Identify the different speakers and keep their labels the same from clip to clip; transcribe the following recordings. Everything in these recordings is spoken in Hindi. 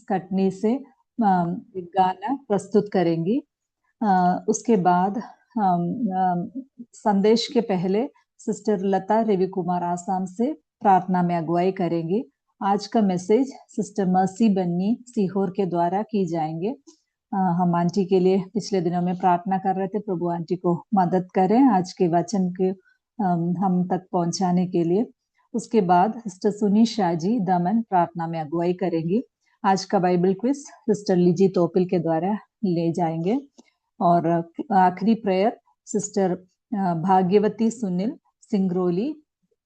Speaker 1: कटनी से एक गाना प्रस्तुत करेंगी। उसके बाद हम संदेश के पहले सिस्टर लता रवि कुमार आसाम से प्रार्थना में अगुवाई करेंगी। आज का मैसेज सिस्टर मर्सी बन्नी सीहोर के द्वारा की जाएंगे। हम आंटी के लिए पिछले दिनों में प्रार्थना कर रहे थे, प्रभु आंटी को मदद करें आज के वचन के हम तक पहुंचाने के लिए। उसके बाद सिस्टर सुनी शाह जी दमन प्रार्थना में अगुवाई करेंगी। आज का बाइबल क्विज सिस्टर लीजी तोपिल के द्वारा ले जाएंगे और आखिरी प्रेयर सिस्टर भाग्यवती सुनील सिंगरोली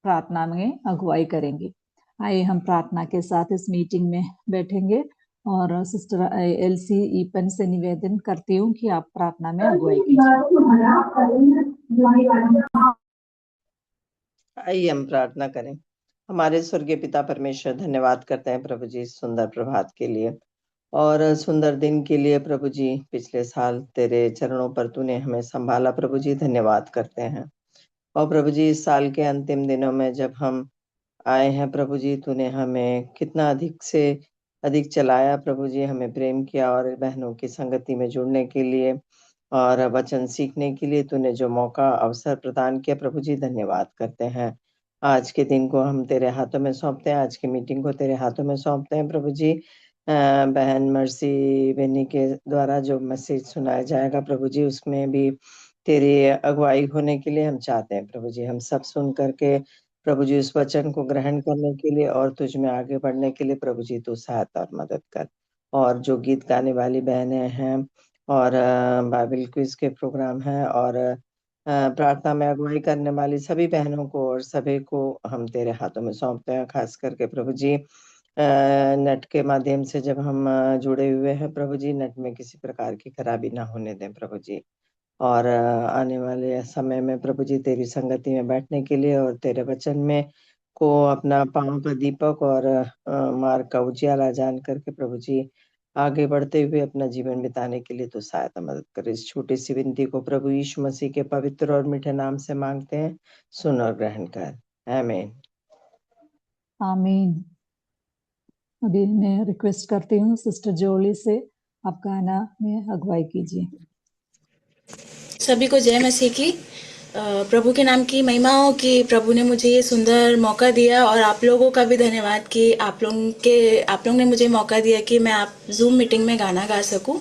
Speaker 1: प्रार्थना में अगुवाई करेंगी। आइए हम प्रार्थना के साथ इस मीटिंग में बैठेंगे और सिस्टर एलसी ईपन से निवेदन करती हूँ कि आप प्रार्थना में अगुवाई कीजिए।
Speaker 2: आइए हम प्रार्थना करें। हमारे स्वर्गीय पिता परमेश्वर, धन्यवाद करते हैं प्रभु जी सुंदर प्रभात के लिए और सुंदर दिन के लिए। प्रभु जी पिछले साल तेरे चरणों पर तूने हमें संभाला प्रभु जी, धन्यवाद करते हैं। और प्रभु जी इस साल के अंतिम दिनों में जब हम आए हैं प्रभु जी, तूने हमें कितना अधिक से अधिक चलाया प्रभु जी, हमें प्रेम किया और बहनों की संगति में जुड़ने के लिए और वचन सीखने के लिए तूने जो मौका अवसर प्रदान किया प्रभु जी, धन्यवाद करते हैं। आज के दिन को हम तेरे हाथों में सौंपते हैं, आज की मीटिंग को तेरे हाथों में सौंपते हैं प्रभु जी। बहन मर्सी बेनी के द्वारा जो मैसेज सुनाया जाएगा प्रभु जी, उसमें भी तेरी अगुवाई होने के लिए हम चाहते हैं प्रभु जी। हम सब सुन करके प्रभु जी उस वचन को ग्रहण करने के लिए और तुझ में आगे बढ़ने के लिए प्रभु जी तू सहायता और मदद कर। और जो गीत गाने वाली बहनें हैं और बाइबल क्विज के प्रोग्राम हैं और प्रार्थना में अगुवाई करने वाली सभी बहनों को और सभी को हम तेरे हाथों में सौंपते हैं। खास करके प्रभु जी नेट के माध्यम से जब हम जुड़े हुए हैं प्रभु जी, नेट में किसी प्रकार की खराबी ना होने दें प्रभु जी। और आने वाले समय में प्रभु जी तेरी संगति में बैठने के लिए और तेरे वचन में को अपना पांव का दीपक और मार्ग का उजियाला जान करके प्रभु जी आगे बढ़ते हुए अपना जीवन बिताने के लिए तो सहायता मदद कर। इस छोटी सी विनती को प्रभु यीशु मसीह के पवित्र और मीठे नाम से मांगते हैं, सुन और ग्रहण कर, आमीन।
Speaker 1: आमीन। अभी मैं रिक्वेस्ट करती हूँ सिस्टर जोली से, आप गाना में अगुवाई कीजिए।
Speaker 3: सभी को जय मसीह की। प्रभु के नाम की महिमा हो कि प्रभु ने मुझे ये सुंदर मौका दिया और आप लोगों का भी धन्यवाद कि आप लोग ने मुझे मौका दिया कि मैं आप जूम मीटिंग में गाना गा सकूं।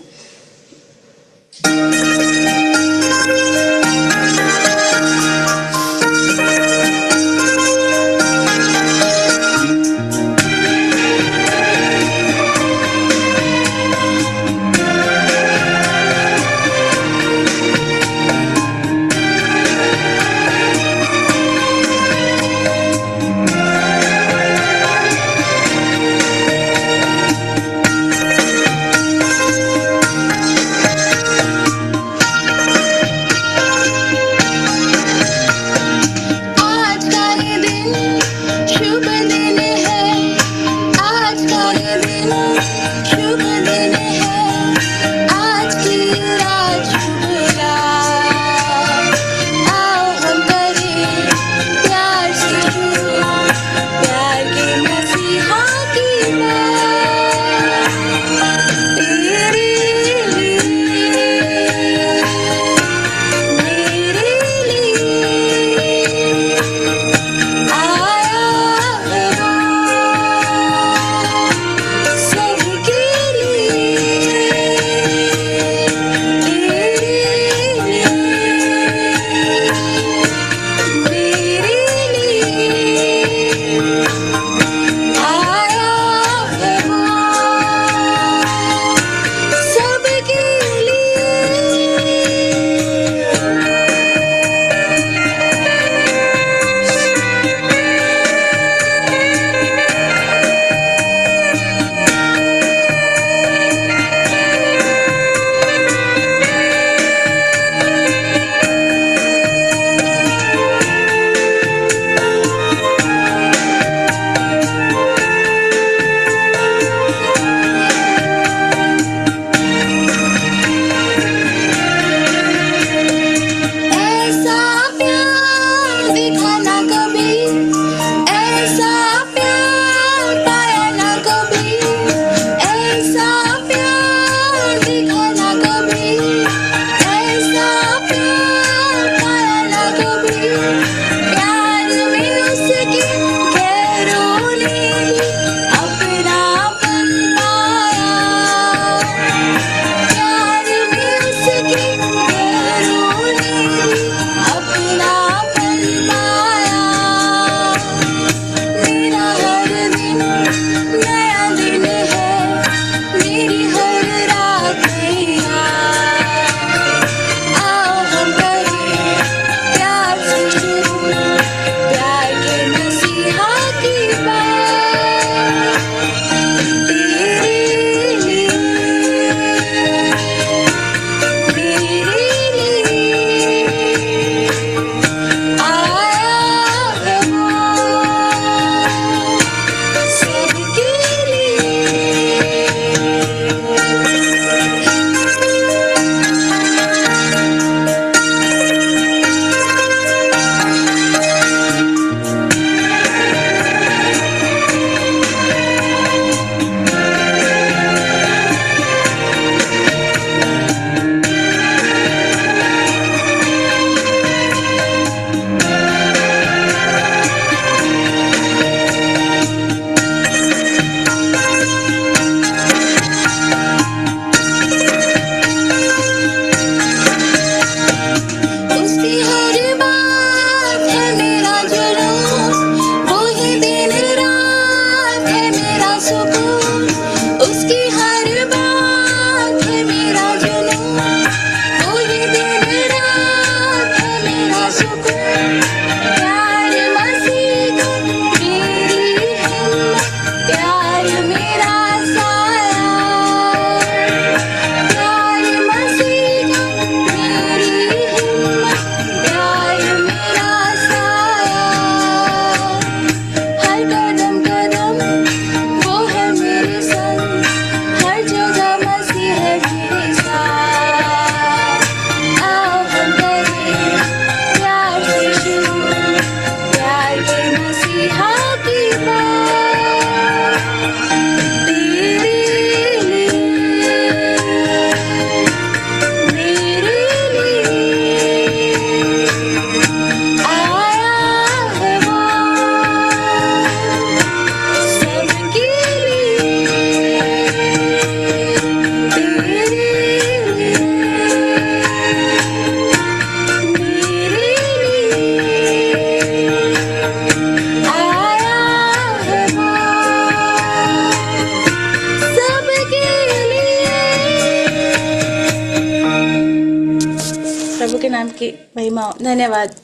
Speaker 3: नाम की महिमा हो। धन्यवाद।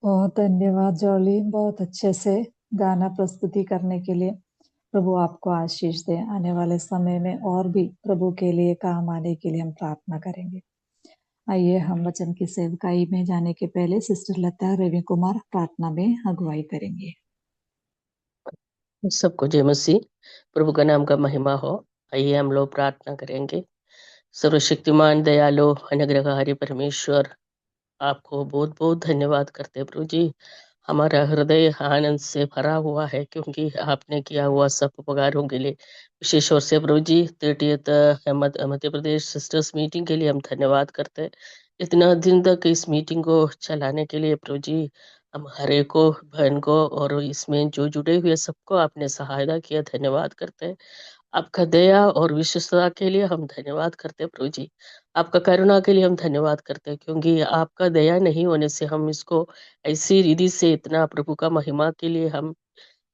Speaker 1: बहुत धन्यवाद जॉली, बहुत अच्छे से गाना प्रस्तुति करने के लिए। प्रभु आपको आशीष दे। आने वाले समय में और भी प्रभु के लिए काम आने के लिए हम प्रार्थना करेंगे। आइए हम वचन की सेवकाई में जाने के पहले सिस्टर लता रवि कुमार प्रार्थना में अगुवाई करेंगे।
Speaker 4: सबको जय मसीह। प्रभु का नाम का महिमा हो। आइए हम लोग प्रार्थना करेंगे। सर्वशक्तिमान दयालु अनुग्रहकारी परमेश्वर, आपको बहुत बहुत धन्यवाद करते हैं प्रभु जी। हमारा हृदय आनंद से भरा हुआ है क्योंकि आपने किया हुआ सब उपकारों के लिए। विशेष तौर से प्रभु जी 30th Madhya Pradesh sisters meeting के लिए हम धन्यवाद करते हैं। इतना दिन तक इस मीटिंग को चलाने के लिए प्रभु जी हम हर एक को बहन को और इसमें जो जुड़े हुए सबको आपने सहायता किया, धन्यवाद करते हैं। आपका दया और विश्वस्तता के लिए हम धन्यवाद करते हैं प्रभु जी। आपका करुणा के लिए हम धन्यवाद करते हैं क्योंकि आपका दया नहीं होने से हम इसको ऐसी रीति से इतना प्रभु का महिमा के लिए हम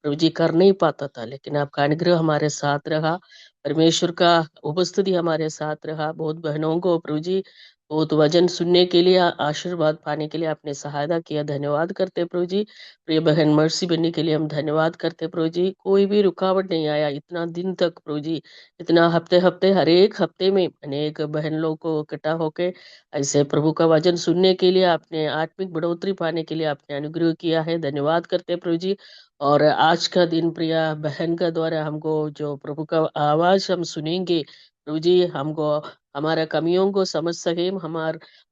Speaker 4: प्रभु जी कर नहीं पाता था, लेकिन आपका अनुग्रह हमारे साथ रहा, परमेश्वर का उपस्थिति हमारे साथ रहा। बहुत बहनों को प्रभु जी बहुत वचन सुनने के लिए, आशीर्वाद पाने के लिए आपने सहायता किया, धन्यवाद करते प्रभु जी। प्रिय बहन मर्सी बनने के लिए हम धन्यवाद करते प्रभु जी। कोई भी रुकावट नहीं आया इतना दिन तक प्रभु जी। इतना हफ्ते हफ्ते हर एक हफ्ते में अनेक बहन लोग को इकट्ठा होके ऐसे प्रभु का वचन सुनने के लिए आपने आत्मिक बढ़ोतरी पाने के लिए आपने अनुग्रह किया है, धन्यवाद करते प्रभु जी। और आज का दिन प्रिया बहन का द्वारा हमको जो प्रभु का आवाज हम सुनेंगे प्रभु जी, हमको हमारा कमियों को समझ सके,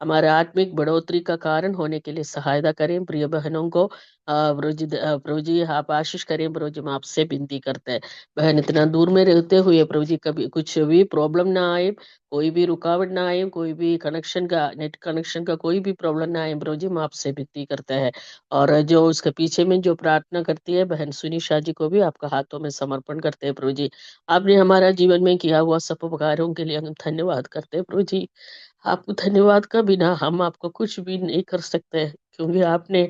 Speaker 4: हमारा आत्मिक बढ़ोतरी का कारण होने के लिए सहायता करें। प्रिय बहनों को प्रभु जी आप आशीष करें। प्रभु जी हम आपसे विनती करते हैं, बहन इतना दूर में रहते हुए प्रभु जी कभी कुछ भी प्रॉब्लम ना आए, कोई भी रुकावट ना आए, कोई भी कनेक्शन का नेट कनेक्शन का कोई भी प्रॉब्लम ना आए, प्रभु जी हम आपसे विनती करते हैं। और जो उसके पीछे में जो प्रार्थना करती है बहन सुनीशा जी को भी आपका हाथों में समर्पण करते हैं प्रभु जी। आपने हमारा जीवन में किया हुआ सब उपकारों के लिए हम धन्यवाद करते हैं प्रभु जी। आपको धन्यवाद का बिना हम आपको कुछ भी नहीं कर सकते क्योंकि आपने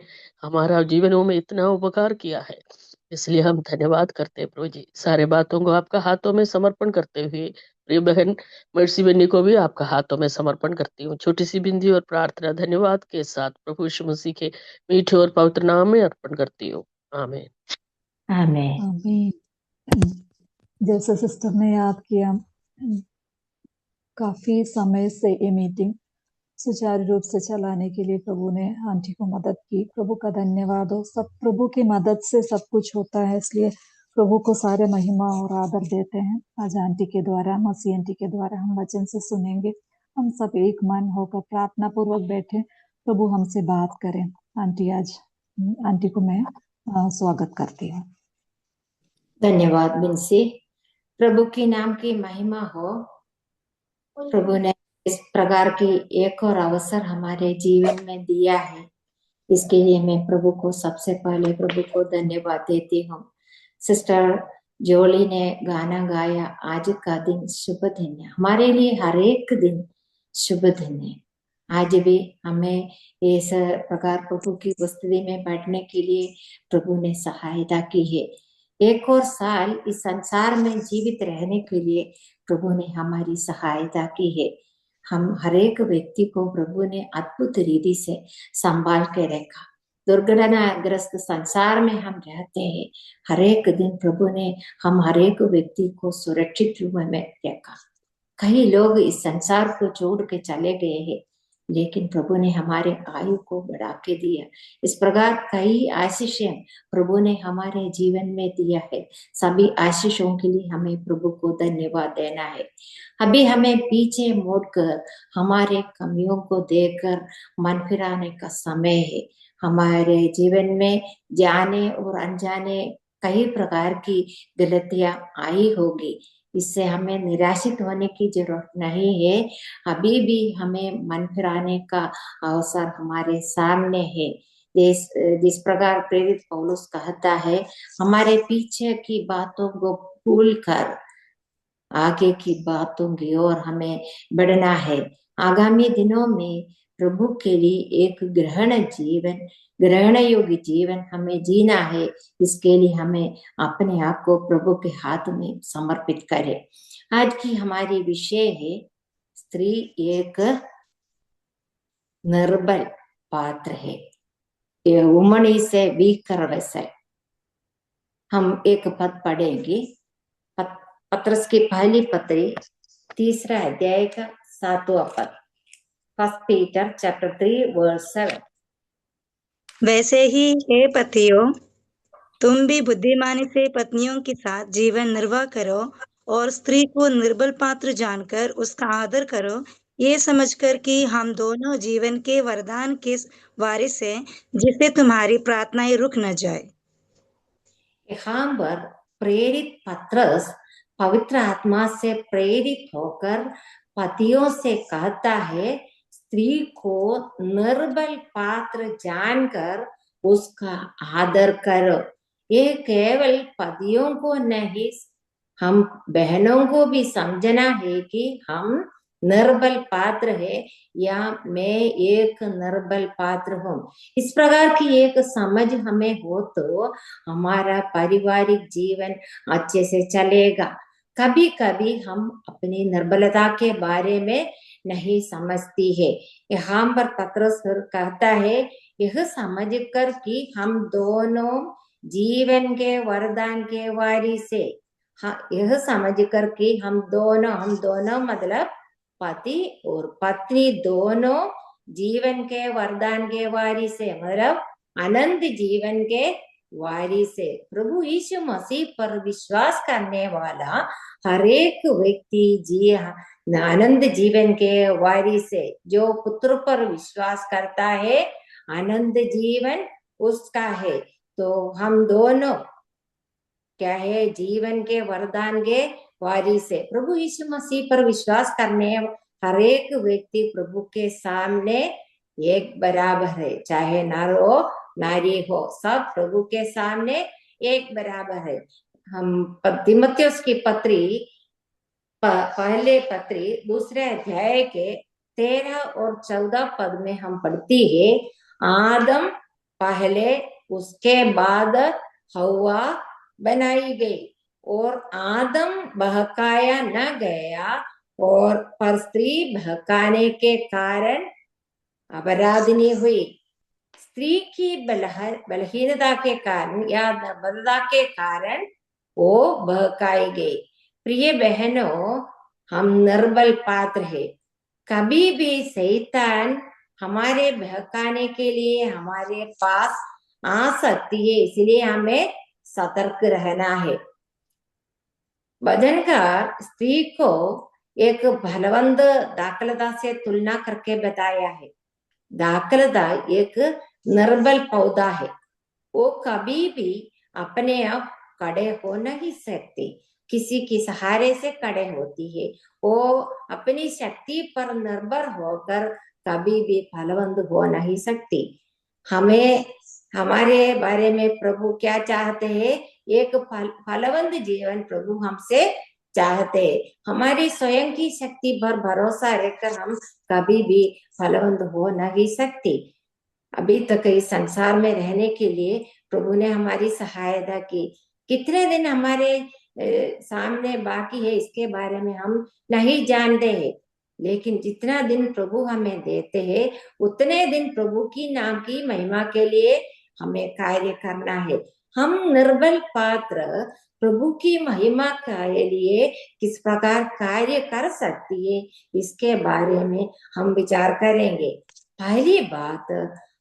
Speaker 4: हमारा जीवनों में इतना उपकार किया है, इसलिए हम धन्यवाद करते हैं प्रभु जी। सारे बातों को आपका हाथों में समर्पण करते हुए प्रिय बहन मर्सी बन्नी को भी आपका हाथों में समर्पण करती हूँ। छोटी सी बिंदी और प्रार्थना धन्यवाद के साथ प्रभु यीशु मसीह के मीठे और पवित्र नाम में अर्पण करती हूँ। आमीन।
Speaker 5: आमीन।
Speaker 1: आमीन। जैसे सिस्टर ने याद किया, काफी समय से ये मीटिंग सुचारू रूप से चलाने के लिए प्रभु ने आंटी को मदद की। प्रभु का धन्यवाद हो। सब प्रभु की मदद से सब कुछ होता है, इसलिए प्रभु को सारे महिमा और आदर देते हैं। आज आंटी के द्वारा, मसीह आंटी के द्वारा हम वचन से सुनेंगे। हम सब एक मन होकर प्रार्थना पूर्वक बैठे, प्रभु हमसे बात करें। आंटी को मैं स्वागत करती हूँ।
Speaker 5: धन्यवाद बिन्सी। प्रभु के नाम की महिमा हो। प्रभु ने इस प्रकार की एक और अवसर हमारे जीवन में दिया है, इसके लिए मैं प्रभु को सबसे पहले प्रभु को धन्यवाद देती हूँ। सिस्टर जोली ने गाना गाया, आज का दिन शुभ दिन है। हमारे लिए हर एक दिन शुभ दिन है। आज भी हमें इस प्रकार प्रभु की उपस्थिति में बैठने के लिए प्रभु ने सहायता की है। एक और साल इस संसार में जीवित रहने के लिए प्रभु ने हमारी सहायता की है। हम हर एक व्यक्ति को प्रभु ने अद्भुत रीति से संभाल के रखा। दुर्घटनाग्रस्त संसार में हम रहते हैं, हर एक दिन प्रभु ने हम हर एक व्यक्ति को सुरक्षित रूप में रखा। कई लोग इस संसार को छोड़ के चले गए हैं, लेकिन प्रभु ने हमारे आयु को बढ़ा के दिया। इस प्रकार कई आशीषें प्रभु ने हमारे जीवन में दिया है। सभी आशीषों के लिए हमें प्रभु को धन्यवाद देना है। अभी हमें पीछे मुड़कर हमारे कमियों को देखकर मन फिराने का समय है। हमारे जीवन में जाने और अनजाने कई प्रकार की गलतियां आई होगी, इससे हमें निराशित होने की जरूरत नहीं है। अभी भी हमें मन फिराने का अवसर हमारे सामने है। जिस प्रकार प्रेरित पौलुस कहता है, हमारे पीछे की बातों को भूलकर आगे की बातों की ओर हमें बढ़ना है। आगामी दिनों में प्रभु के लिए एक ग्रहण योग्य जीवन हमें जीना है। इसके लिए हमें अपने आप को प्रभु के हाथ में समर्पित करें। आज की हमारी विषय है स्त्री एक निर्बल पात्र है। Woman is a weaker vessel. हम एक पद पढ़ेंगे, पत्रस की पहली पत्री 3 अध्याय का 7वां पद, 1 पीटर चैप्टर 3 वर्स 7।
Speaker 6: वैसे ही हे पतियों, तुम भी बुद्धिमानी से पत्नियों के साथ जीवन निर्वाह करो और स्त्री को निर्बल पात्र जानकर उसका आदर करो, ये समझकर कि हम दोनों जीवन के वरदान के वारिस हैं, जिससे तुम्हारी प्रार्थनाएं रुक न जाए।
Speaker 5: यहाँ पर प्रेरित पत्रस पवित्र आत्मा से प्रेरित होकर पतियों से कहता है, स्त्री को निर्बल पात्र जानकर उसका आदर करो। ये केवल पतियों को नहीं, हम बहनों को भी समझना है कि हम निर्बल पात्र है या मैं एक निर्बल पात्र हूँ। इस प्रकार की एक समझ हमें हो तो हमारा पारिवारिक जीवन अच्छे से चलेगा। कभी कभी हम अपनी निर्बलता के बारे में नहीं समझती है। यहाँ पर पत्रस कहता है, यह समझकर कि हम दोनों जीवन के वरदान के वारिस है। हाँ, यह समझकर कि हम दोनों मतलब पति और पत्नी दोनों जीवन के वरदान के वारिस है, मतलब अनंत जीवन के वारिस है। प्रभु यीशु मसीह पर विश्वास करने वाला हर एक व्यक्ति अनंत जीवन के वारिस है। जो पुत्र पर विश्वास करता है अनंत जीवन उसका है। तो हम दोनों क्या है, जीवन के वरदान के वारिस है। प्रभु यीशु मसीह पर विश्वास करने हर एक व्यक्ति प्रभु के सामने एक बराबर है, चाहे नर हो नारी हो, सब प्रभु के सामने एक बराबर है। हम तीमुथियुस की पत्री पहले पत्री 2 अध्याय के 13 और 14 पद में हम पढ़ती है, आदम पहले, उसके बाद हव्वा बनाई गई और आदम बहकाया न गया, और पर स्त्री बहकाने के कारण अपराधिनी हुई। स्त्री की बलहीनता के कारण या निर्बलता के कारण वो बहकाई गई। प्रिय बहनों, हम निर्बल पात्र है। कभी भी शैतान हमारे बहकाने के लिए हमारे पास आ सकती है, इसलिए हमें सतर्क रहना है। भजनकार स्त्री को एक बलवंत दाखलता से तुलना करके बताया है। दाखलता एक निर्बल पौधा है, वो कभी भी अपने आप खड़े हो नहीं सकती, किसी के सहारे से खड़े होती है। वो अपनी शक्ति पर निर्भर होकर कभी भी फलवंत हो नहीं सकती। हमें हमारे बारे में प्रभु क्या चाहते हैं? एक फलवंत जीवन प्रभु हमसे चाहते हैं। हमारी स्वयं की शक्ति पर भरोसा रखकर हम कभी भी फलवंत हो नहीं सकती। अभी तक इस संसार में रहने के लिए प्रभु ने हमारी सहायता की। कितने दिन हमारे सामने बाकी है इसके बारे में हम नहीं जानते हैं, लेकिन जितना दिन प्रभु हमें देते हैं उतने दिन प्रभु की नाम की महिमा के लिए हमें कार्य करना है। हम निर्बल पात्र प्रभु की महिमा के लिए किस प्रकार कार्य कर सकती है, इसके बारे में हम विचार करेंगे। पहली बात,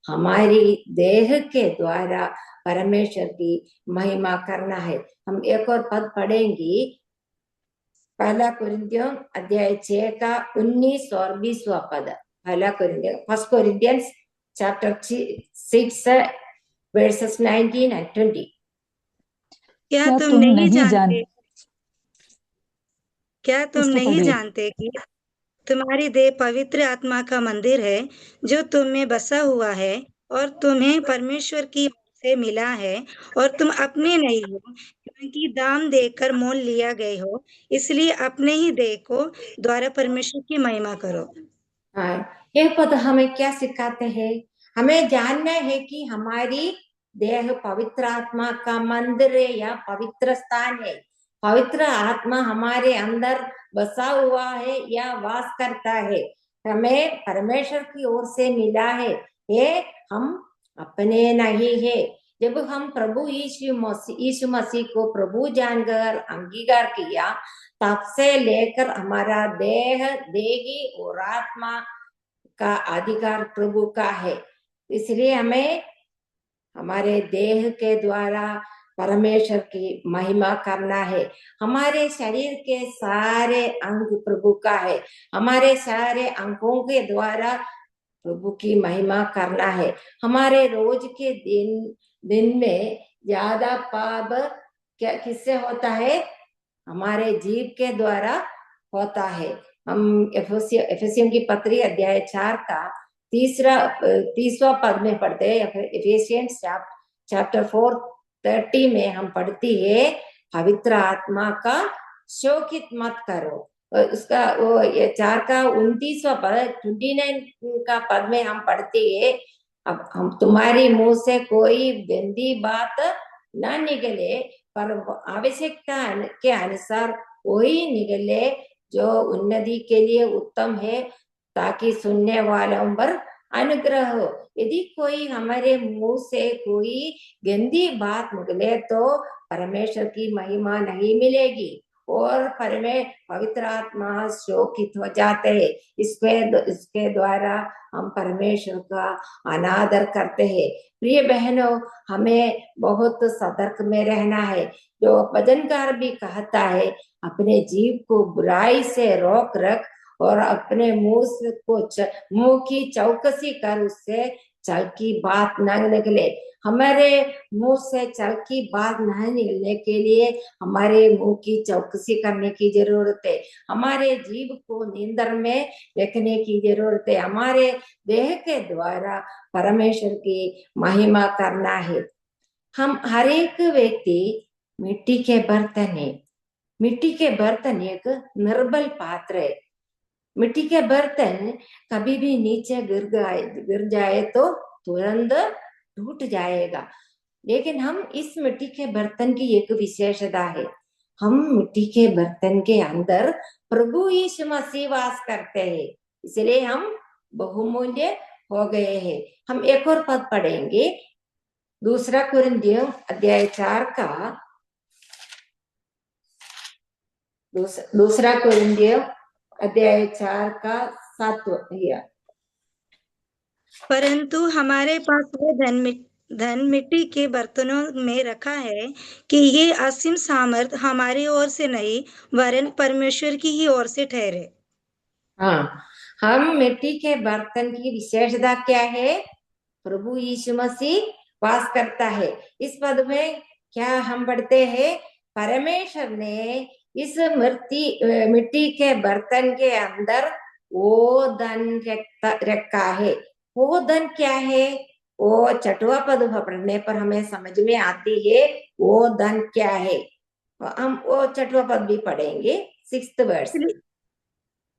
Speaker 5: हमारी देह के द्वारा परमेश्वर की महिमा करना है। हम एक और पद पढ़ेंगे, 1 कोरिन्थियों अध्याय 6 का 19 और 20वां पद। 1 कोरिन्थियंस चैप्टर 6 verses 19 and 20।
Speaker 6: क्या तुम नहीं जानते कि तुम्हारी देह पवित्र आत्मा का मंदिर है, जो तुम में बसा हुआ है और तुम्हें परमेश्वर की ओर से मिला है, और तुम अपने नहीं हो, क्योंकि दाम देकर मोल लिया गए हो। इसलिए अपने ही देह को द्वारा परमेश्वर की महिमा करो।
Speaker 5: यह पद हमें क्या सिखाते हैं? हमें जानना है कि हमारी देह पवित्र आत्मा का मंदिर है या पवित्र स्थान है। पवित्र आत्मा हमारे अंदर बसा हुआ है या वास करता है, हमें परमेश्वर की ओर से मिला है, ये हम अपने नहीं है। जब हम प्रभु यीशु मसीह को प्रभु जानकर अंगीकार किया, तब से लेकर हमारा देही और आत्मा का अधिकार प्रभु का है। इसलिए हमें हमारे देह के द्वारा परमेश्वर की महिमा करना है। हमारे शरीर के सारे अंग प्रभु का है, हमारे सारे अंगों के द्वारा प्रभु की महिमा करना है। हमारे रोज के दिन में ज्यादा पाप क्या किससे होता है? हमारे जीव के द्वारा होता है। हम एफेसियों की पत्री अध्याय 4 का 30वां पद में पढ़ते हैं। एफेसियंस चैप्टर 4:30 में हम पढ़ती है, पवित्र आत्मा का शोकित मत करो। उसका वो 4 का 29वां पद 29 का पद में हम पढ़ते है, अब हम तुम्हारी मुंह से कोई गंदी बात ना निकले, पर आवश्यकता के अनुसार वही निकले जो उन्नति के लिए उत्तम है, ताकि सुनने वालों पर अनुग्रह हो। यदि कोई हमारे मुंह से कोई गंदी बात निकले तो परमेश्वर की महिमा नहीं मिलेगी और पवित्र आत्मा शोकित हो जाते हैं। इसके द्वारा हम परमेश्वर का अनादर करते हैं। प्रिय बहनों, हमें बहुत सतर्क में रहना है। जो भजनकार भी कहता है, अपने जीव को बुराई से रोक रख और अपने मुंह की चौकसी कर, उससे छल की बात न निकले। हमारे मुंह से छल की बात न निकलने के लिए हमारे मुंह की चौकसी करने की जरूरत है। हमारे जीव को नियंत्रण में रखने की जरूरत है। हमारे देह के द्वारा परमेश्वर की महिमा करना है। हम हर एक व्यक्ति मिट्टी के बर्तन है। मिट्टी के बर्तन एक निर्बल पात्र है। मिट्टी के बर्तन कभी भी नीचे गिर जाए तो तुरंत टूट जाएगा। लेकिन हम इस मिट्टी के बर्तन की एक विशेषता है, हम मिट्टी के बर्तन के अंदर प्रभु यीशु मसीह वास करते हैं, इसलिए हम बहुमूल्य हो गए हैं। हम एक और पद पढ़ेंगे, 2 कुरिन्थियों अध्याय 4 का 2 कुरिन्थियों अध्याय 4 का 7वां।
Speaker 6: परंतु हमारे पास वो धन मिट्टी के बर्तनों में रखा है कि ये असीम सामर्थ हमारी ओर से नहीं, वरन परमेश्वर की ही ओर से ठहरे।
Speaker 5: हाँ, हम मिट्टी के बर्तन की विशेषता क्या है? प्रभु यीशु मसीह वास करता है। इस पद में क्या हम पढ़ते हैं? परमेश्वर ने इस मिट्टी के बर्तन के अंदर वो धन रखा है। वो धन क्या है? वो 6वां पद पढ़ने पर हमें समझ में आती है वो धन क्या है। हम वो 6वां पद भी पढ़ेंगे, 6th वर्स।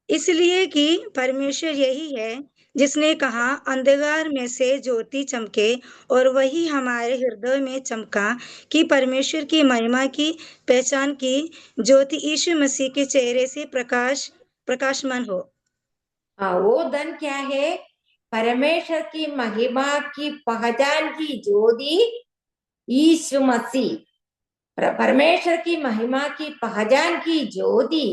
Speaker 6: इसलिए कि परमेश्वर यही है जिसने कहा, अंधकार में से ज्योति चमके, और वही हमारे हृदय में चमका कि परमेश्वर की महिमा की पहचान की ज्योति यीशु मसीह के चेहरे से प्रकाशमान हो।
Speaker 5: हाँ, वो धन क्या है? परमेश्वर की महिमा की पहचान की ज्योति यीशु मसीह। परमेश्वर की महिमा की पहचान की ज्योति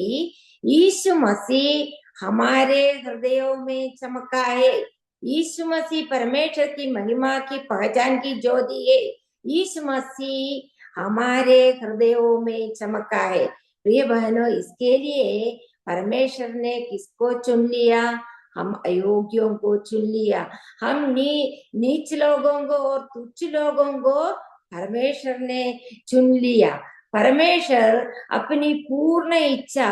Speaker 5: यीशु मसीह हमारे हृदयों में चमका है। यीशु मसीह परमेश्वर की महिमा की पहचान की ज्योति है। यीशु मसीह हमारे हृदयों में चमका है। प्रिय बहनों, इसके लिए परमेश्वर ने किसको चुन लिया? हम अयोग्यों को चुन लिया। हम नीच लोगों को और तुच्छ लोगों को परमेश्वर ने चुन लिया। परमेश्वर अपनी पूर्ण इच्छा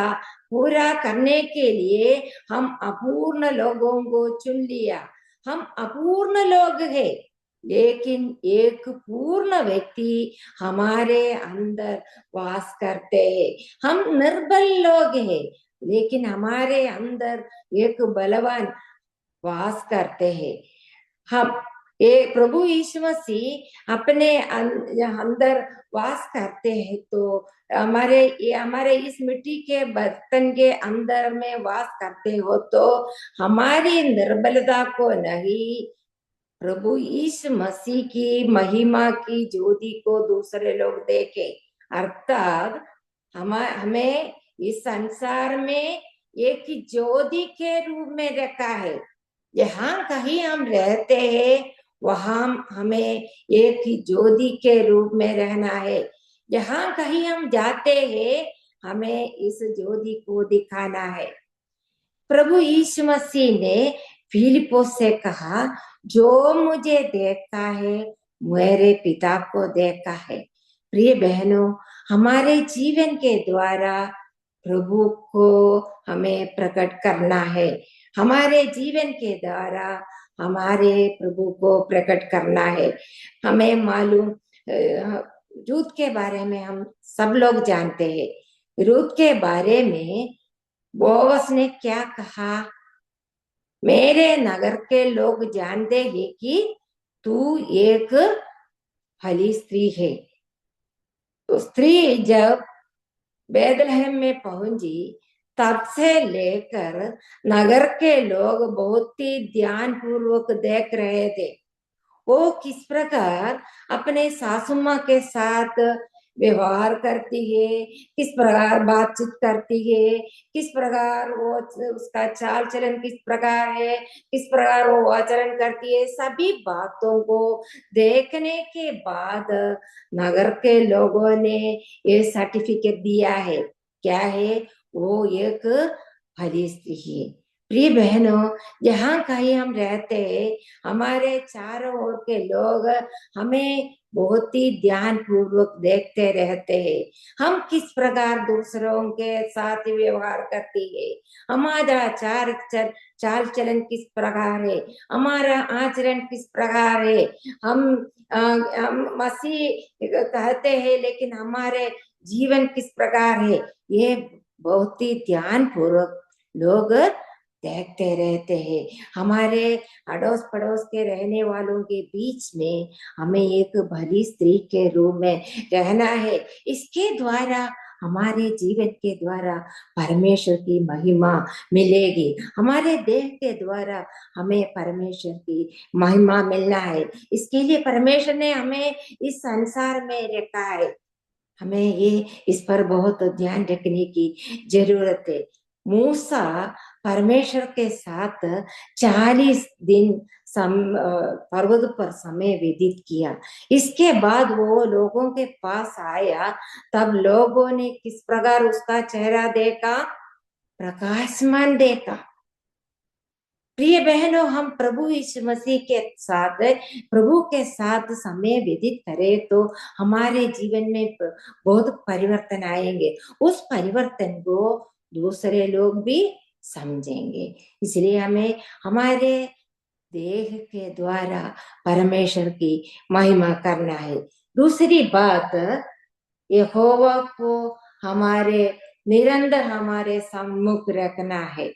Speaker 5: पूरा करने के लिए हम अपूर्ण लोगों को चुन लिया। हम अपूर्ण लोग हैं, लेकिन एक पूर्ण व्यक्ति हमारे अंदर वास करते हैं। हम निर्बल लोग हैं, लेकिन हमारे अंदर एक बलवान वास करते हैं। हम ये प्रभु यीशु मसीह अपने अंदर वास करते हैं, तो हमारे इस मिट्टी के बर्तन के अंदर में वास करते हो, तो हमारी निर्बलता को नहीं, प्रभु यीशु मसीह की महिमा की ज्योति को दूसरे लोग देखे। अर्थात हमें इस संसार में एक ही ज्योति के रूप में रखा है। जहाँ कहीं हम रहते हैं वहां हमें एक ही ज्योति के रूप में रहना है। जहाँ कहीं हम जाते हैं हमें इस ज्योति को दिखाना है। प्रभु यीशु मसीह ने फिलिप्पुस से कहा, जो मुझे देखता है मेरे पिता को देखा है। प्रिय बहनों, हमारे जीवन के द्वारा प्रभु को हमें प्रकट करना है। हमारे जीवन के द्वारा हमारे प्रभु को प्रकट करना है। हमें मालूम, रूत के बारे में हम सब लोग जानते हैं। रूत के बारे में बोअज ने क्या कहा, मेरे नगर के लोग जानते हैं कि तू एक भली स्त्री है। तो स्त्री जब बेथलेहम में पहुंची, तब से लेकर नगर के लोग बहुत ही ध्यान पूर्वक देख रहे थे वो किस प्रकार अपने सासू माँ के साथ व्यवहार करती है, किस प्रकार बातचीत करती है, किस प्रकार वो उसका चाल चलन किस प्रकार है, किस प्रकार वो आचरण करती है। सभी बातों को देखने के बाद नगर के लोगों ने ये सर्टिफिकेट दिया है, क्या है, वो एक भली स्त्री है। प्रिय बहनों, जहाँ कहीं हम रहते हैं हमारे चारों ओर के लोग हमें बहुत ही ध्यान पूर्वक देखते रहते हैं। हम किस प्रकार दूसरों के साथ व्यवहार करती है, हमारा चाल चलन किस प्रकार है, हमारा आचरण किस प्रकार है। हम मसीह कहते हैं लेकिन हमारे जीवन किस प्रकार है, ये बहुत ही ध्यान पूर्वक लोग देखते रहते हैं। हमारे अड़ोस पड़ोस के रहने वालों के बीच में हमें एक भली स्त्री के रूप में रहना है। इसके द्वारा हमारे जीवन के द्वारा परमेश्वर की महिमा मिलेगी। हमारे देह के द्वारा हमें परमेश्वर की महिमा मिलना है। इसके लिए परमेश्वर ने हमें इस संसार में रखा है। हमें ये इस पर बहुत ध्यान रखने की जरूरत है। मूसा परमेश्वर के साथ 40 दिन पर्वत पर समय व्यतीत किया। इसके बाद वो लोगों के पास आया, तब लोगों ने किस प्रकार उसका चेहरा देखा, प्रकाशमान देखा। प्रिय बहनों, हम प्रभु यीशु मसीह के साथ, प्रभु के साथ समय व्यतीत करें तो हमारे जीवन में बहुत परिवर्तन आएंगे। उस परिवर्तन को दूसरे लोग भी समझेंगे। इसलिए हमें हमारे देह के द्वारा परमेश्वर की महिमा करना है। दूसरी बात, यहोवा को हमारे निरंतर हमारे सम्मुख रखना है।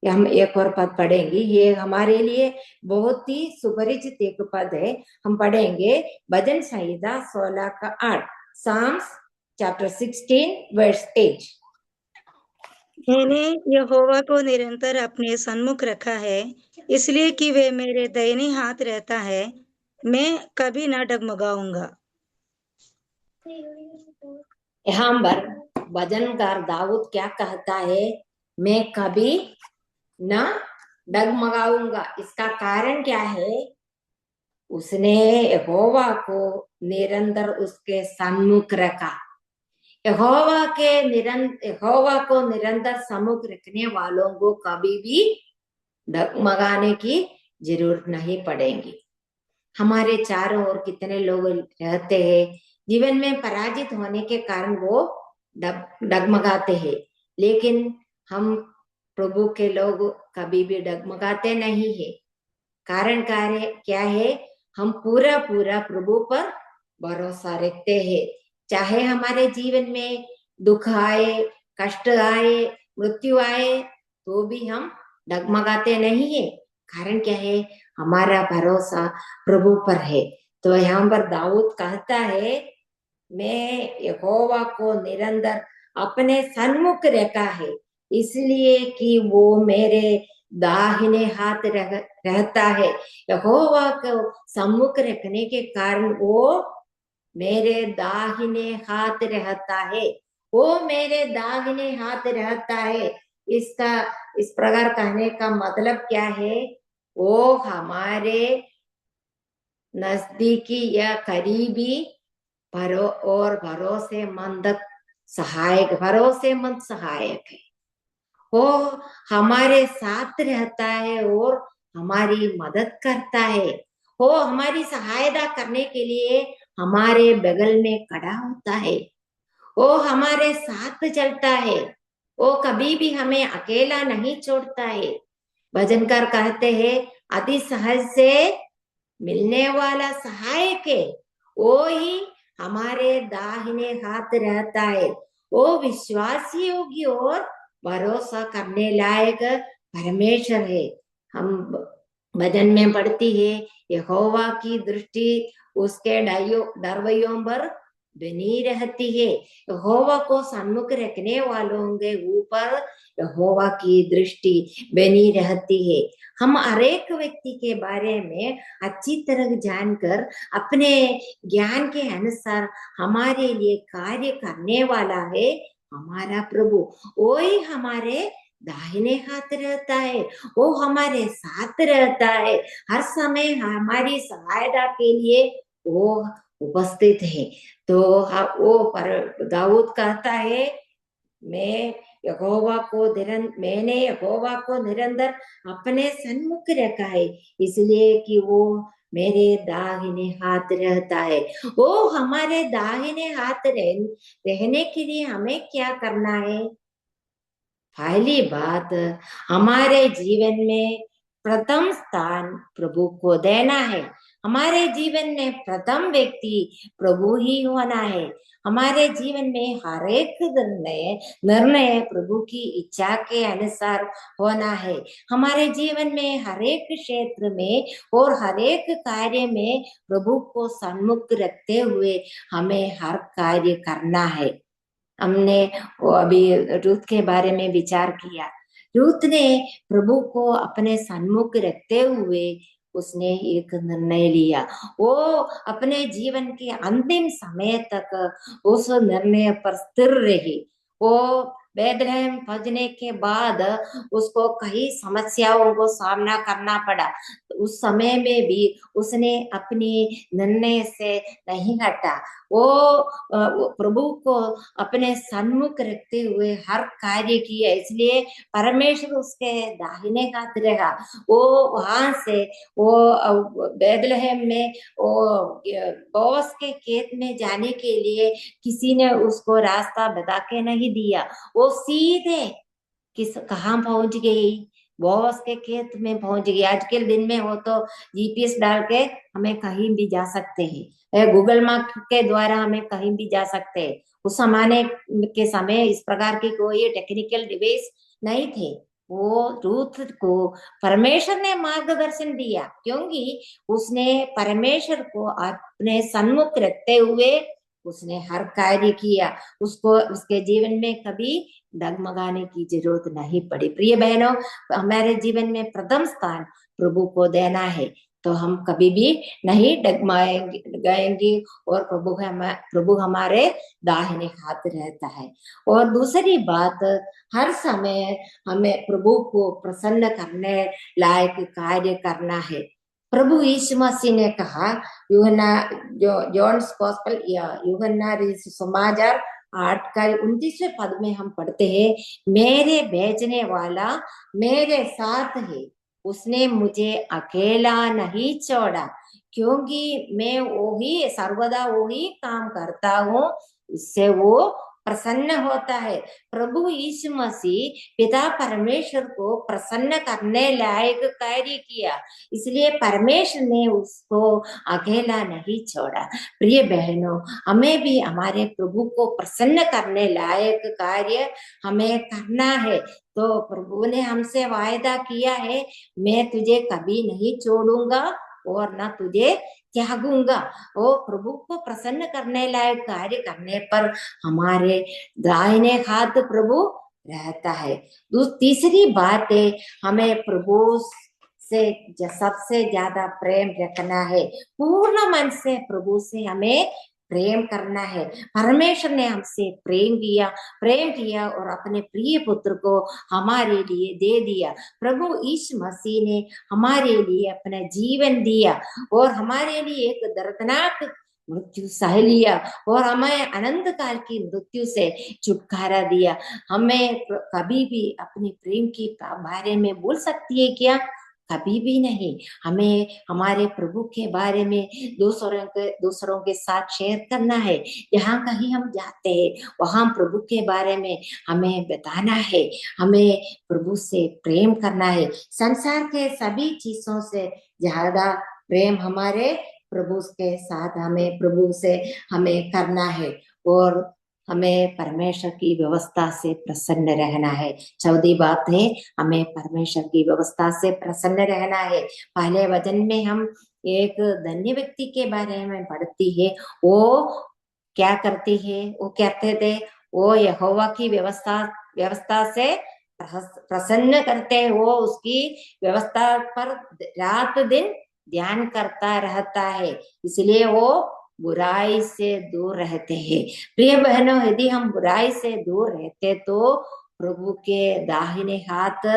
Speaker 5: हम एक और पद पढ़ेंगे, ये हमारे लिए बहुत ही सुपरिचित एक पद है। हम पढ़ेंगे भजन संहिता 16 का 8, साम्स चैप्टर 16 वर्स 8।
Speaker 6: मैंने यहोवा को निरंतर अपने सन्मुख रखा है, इसलिए कि वे मेरे दाहिने हाथ रहता है, मैं कभी न डगमगाऊंगा।
Speaker 5: यहाँ पर भजनकार दाऊद क्या कहता है, मैं कभी न डगमगाऊंगा। इसका कारण क्या है, उसने यहोवा को निरंतर उसके सन्मुख रखा। यहोवा को निरंतर सम्मुख रखने वालों को कभी भी डगमगाने की जरूरत नहीं पड़ेगी। हमारे चारों ओर कितने लोग रहते हैं, जीवन में पराजित होने के कारण वो डगमगाते हैं, लेकिन हम प्रभु के लोग कभी भी डगमगाते नहीं है। कारण क्या है, हम पूरा प्रभु पर भरोसा रखते हैं। चाहे हमारे जीवन में दुख आए, कष्ट आए, मृत्यु आए, तो भी हम डगमगाते नहीं है। कारण क्या है, हमारा भरोसा प्रभु पर है। तो यहाँ पर दाऊद कहता है, मैं यहोवा को निरंतर अपने सन्मुख रखा है, इसलिए कि वो मेरे दाहिने हाथ रहता है। यहोवा को सम्मुख रखने के कारण वो मेरे दाहिने हाथ रहता है, वो मेरे दाहिने हाथ रहता है। इसका इस प्रकार कहने का मतलब क्या है? वो हमारे नजदीकी या करीबी और भरोसेमंद सहायक है। वो हमारे साथ रहता है और हमारी मदद करता है। वो हमारी सहायता करने के लिए हमारे बगल में खड़ा होता है। वो हमारे साथ चलता है। वो कभी भी हमें अकेला नहीं छोड़ता है। भजनकार कहते हैं, अति सहज से मिलने वाला सहायक है, वो ही हमारे दाहिने हाथ रहता है। वो विश्वासी योग्य और भरोसा करने लायक परमेश्वर है। हम भजन में पढ़ती है, यहोवा की दृष्टि उसके डरवैयों पर बनी रहती है। यहोवा को सन्मुख रखने वालों के ऊपर यहोवा की दृष्टि बनी रहती है। हम हर एक व्यक्ति के बारे में अच्छी तरह जानकर अपने ज्ञान के अनुसार हमारे लिए कार्य करने वाला है हमारा प्रभु। वो ही हमारे दाहिने हाथ रहता है, वो हमारे साथ रहता है, हर समय हमारी सहायता के लिए वो उपस्थित है। तो वो दाऊद कहता है, मैंने यहोवा को निरंतर अपने सन्मुख रखा है, इसलिए कि वो मेरे दाहिने हाथ रहता है। वो हमारे दाहिने हाथ रहने के लिए हमें क्या करना है? पहली बात, हमारे जीवन में प्रथम स्थान प्रभु को देना है। हमारे जीवन में प्रथम व्यक्ति प्रभु ही होना है। हमारे जीवन में हर एक निर्णय प्रभु की इच्छा के अनुसार होना है। हमारे जीवन में हर एक क्षेत्र में और हर एक कार्य में प्रभु को सन्मुख रखते हुए हमें हर कार्य करना है। हमने वो अभी रूथ के बारे में विचार किया। रूथ ने प्रभु को अपने सन्मुख रखते हुए उसने एक निर्णय लिया। वो अपने जीवन के अंतिम समय तक उस निर्णय पर स्थिर रही। वो बेथलेहम पहुंचने के बाद उसको कई समस्याओं को सामना करना पड़ा। उस समय में भी उसने अपनी निर्णय से नहीं हटा। वो प्रभु को अपने सन्मुख रखते हुए हर कार्य किया, इसलिए परमेश्वर उसके दाहिने हाथ रहा। वो वहां से वो बेथलेहम में वो बोअज के खेत में जाने के लिए किसी ने उसको रास्ता बता के नहीं दिया। वो सीधे कहाँ पहुंच गई? बोअज के खेत में पहुंच गई। आज के दिन में हो तो जीपीएस डाल के हमें कहीं भी जा सकते हैं, गूगल मैप के द्वारा हमें कहीं भी जा सकते हैं। उस जमाने के समय इस प्रकार की कोई टेक्निकल डिवाइस नहीं थे। वो रूथ को परमेश्वर ने मार्गदर्शन दिया, क्योंकि उसने परमेश्वर को अपने सन्मुख रखते हुए उसने हर कार्य किया। उसको उसके जीवन में कभी डगमगाने की जरूरत नहीं पड़ी। प्रिय बहनों, हमारे जीवन में प्रथम स्थान प्रभु को देना है, तो हम कभी भी नहीं डगमगाएंगे और प्रभु हमारे दाहिने हाथ रहता है। और दूसरी बात, हर समय हमें प्रभु को प्रसन्न करने लायक कार्य करना है। प्रभु यीशु मसीह ने कहा, जॉन्स गॉस्पेल या यूहन्ना समाचार 8:29 पद में हम पढ़ते हैं, मेरे भेजने वाला मेरे साथ है, उसने मुझे अकेला नहीं छोड़ा, क्योंकि मैं सर्वदा वही काम करता हूँ, इससे वो प्रसन्न होता है। प्रभु यीशु मसीह पिता परमेश्वर को प्रसन्न करने लायक कार्य किया, इसलिए परमेश्वर ने उसको अकेला नहीं छोड़ा। प्रिय बहनों, हमें भी हमारे प्रभु को प्रसन्न करने लायक कार्य हमें करना है। तो प्रभु ने हमसे वायदा किया है, मैं तुझे कभी नहीं छोड़ूंगा और न तुझे त्यागूंगा। वो प्रभु को प्रसन्न करने लायक कार्य करने पर हमारे दाहिने हाथ प्रभु रहता है। तीसरी बात है, हमें प्रभु से सबसे ज्यादा प्रेम रखना है। पूर्ण मन से प्रभु से हमें प्रेम करना है। परमेश्वर ने हमसे प्रेम किया और अपने प्रिय पुत्र को हमारे लिए दे दिया। प्रभु यीशु मसीह ने हमारे लिए अपना जीवन दिया और हमारे लिए एक दर्दनाक मृत्यु सह लिया और हमें अनंत काल की मृत्यु से छुटकारा दिया। हमें कभी भी अपने प्रेम के बारे में बोल सकती है क्या? कभी भी नहीं। हमें हमारे प्रभु के बारे में दूसरों के साथ शेयर करना है। जहाँ कहीं हम जाते हैं वहां प्रभु के बारे में हमें बताना है। हमें प्रभु से प्रेम करना है। संसार के सभी चीजों से ज्यादा प्रेम हमारे प्रभु के साथ प्रभु से हमें करना है और हमें परमेश्वर की व्यवस्था से प्रसन्न रहना है। चौथी बात है, हमें परमेश्वर की व्यवस्था से प्रसन्न रहना है। पहले वचन में हम एक धन्य व्यक्ति के बारे में पढ़ती है। वो क्या करती है? वो कहते थे, वो यहोवा की व्यवस्था से प्रसन्न करते हैं। वो उसकी व्यवस्था पर रात दिन ध्यान करता रहता है, इसलिए वो बुराई से दूर रहते हैं। प्रिय बहनों, यदि हम बुराई से दूर रहते तो प्रभु के दाहिने हाथ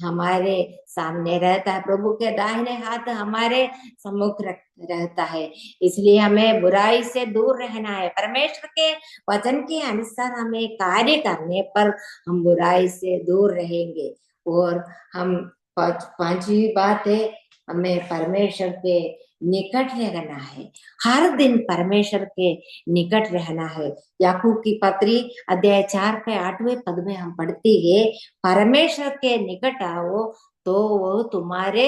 Speaker 5: हमारे सामने रहता है, प्रभु के दाहिने हाथ हमारे सम्मुख रहता है। इसलिए हमें बुराई से दूर रहना है। परमेश्वर के वचन के अनुसार हमें कार्य करने पर हम बुराई से दूर रहेंगे। और हम पांचवी बात है, हमें परमेश्वर के निकट रहना है। हर दिन परमेश्वर के निकट रहना है। याकूब की पत्री अध्याय 4 के 8वें पद में हम पढ़ते हैं, परमेश्वर के निकट आओ तो वो तुम्हारे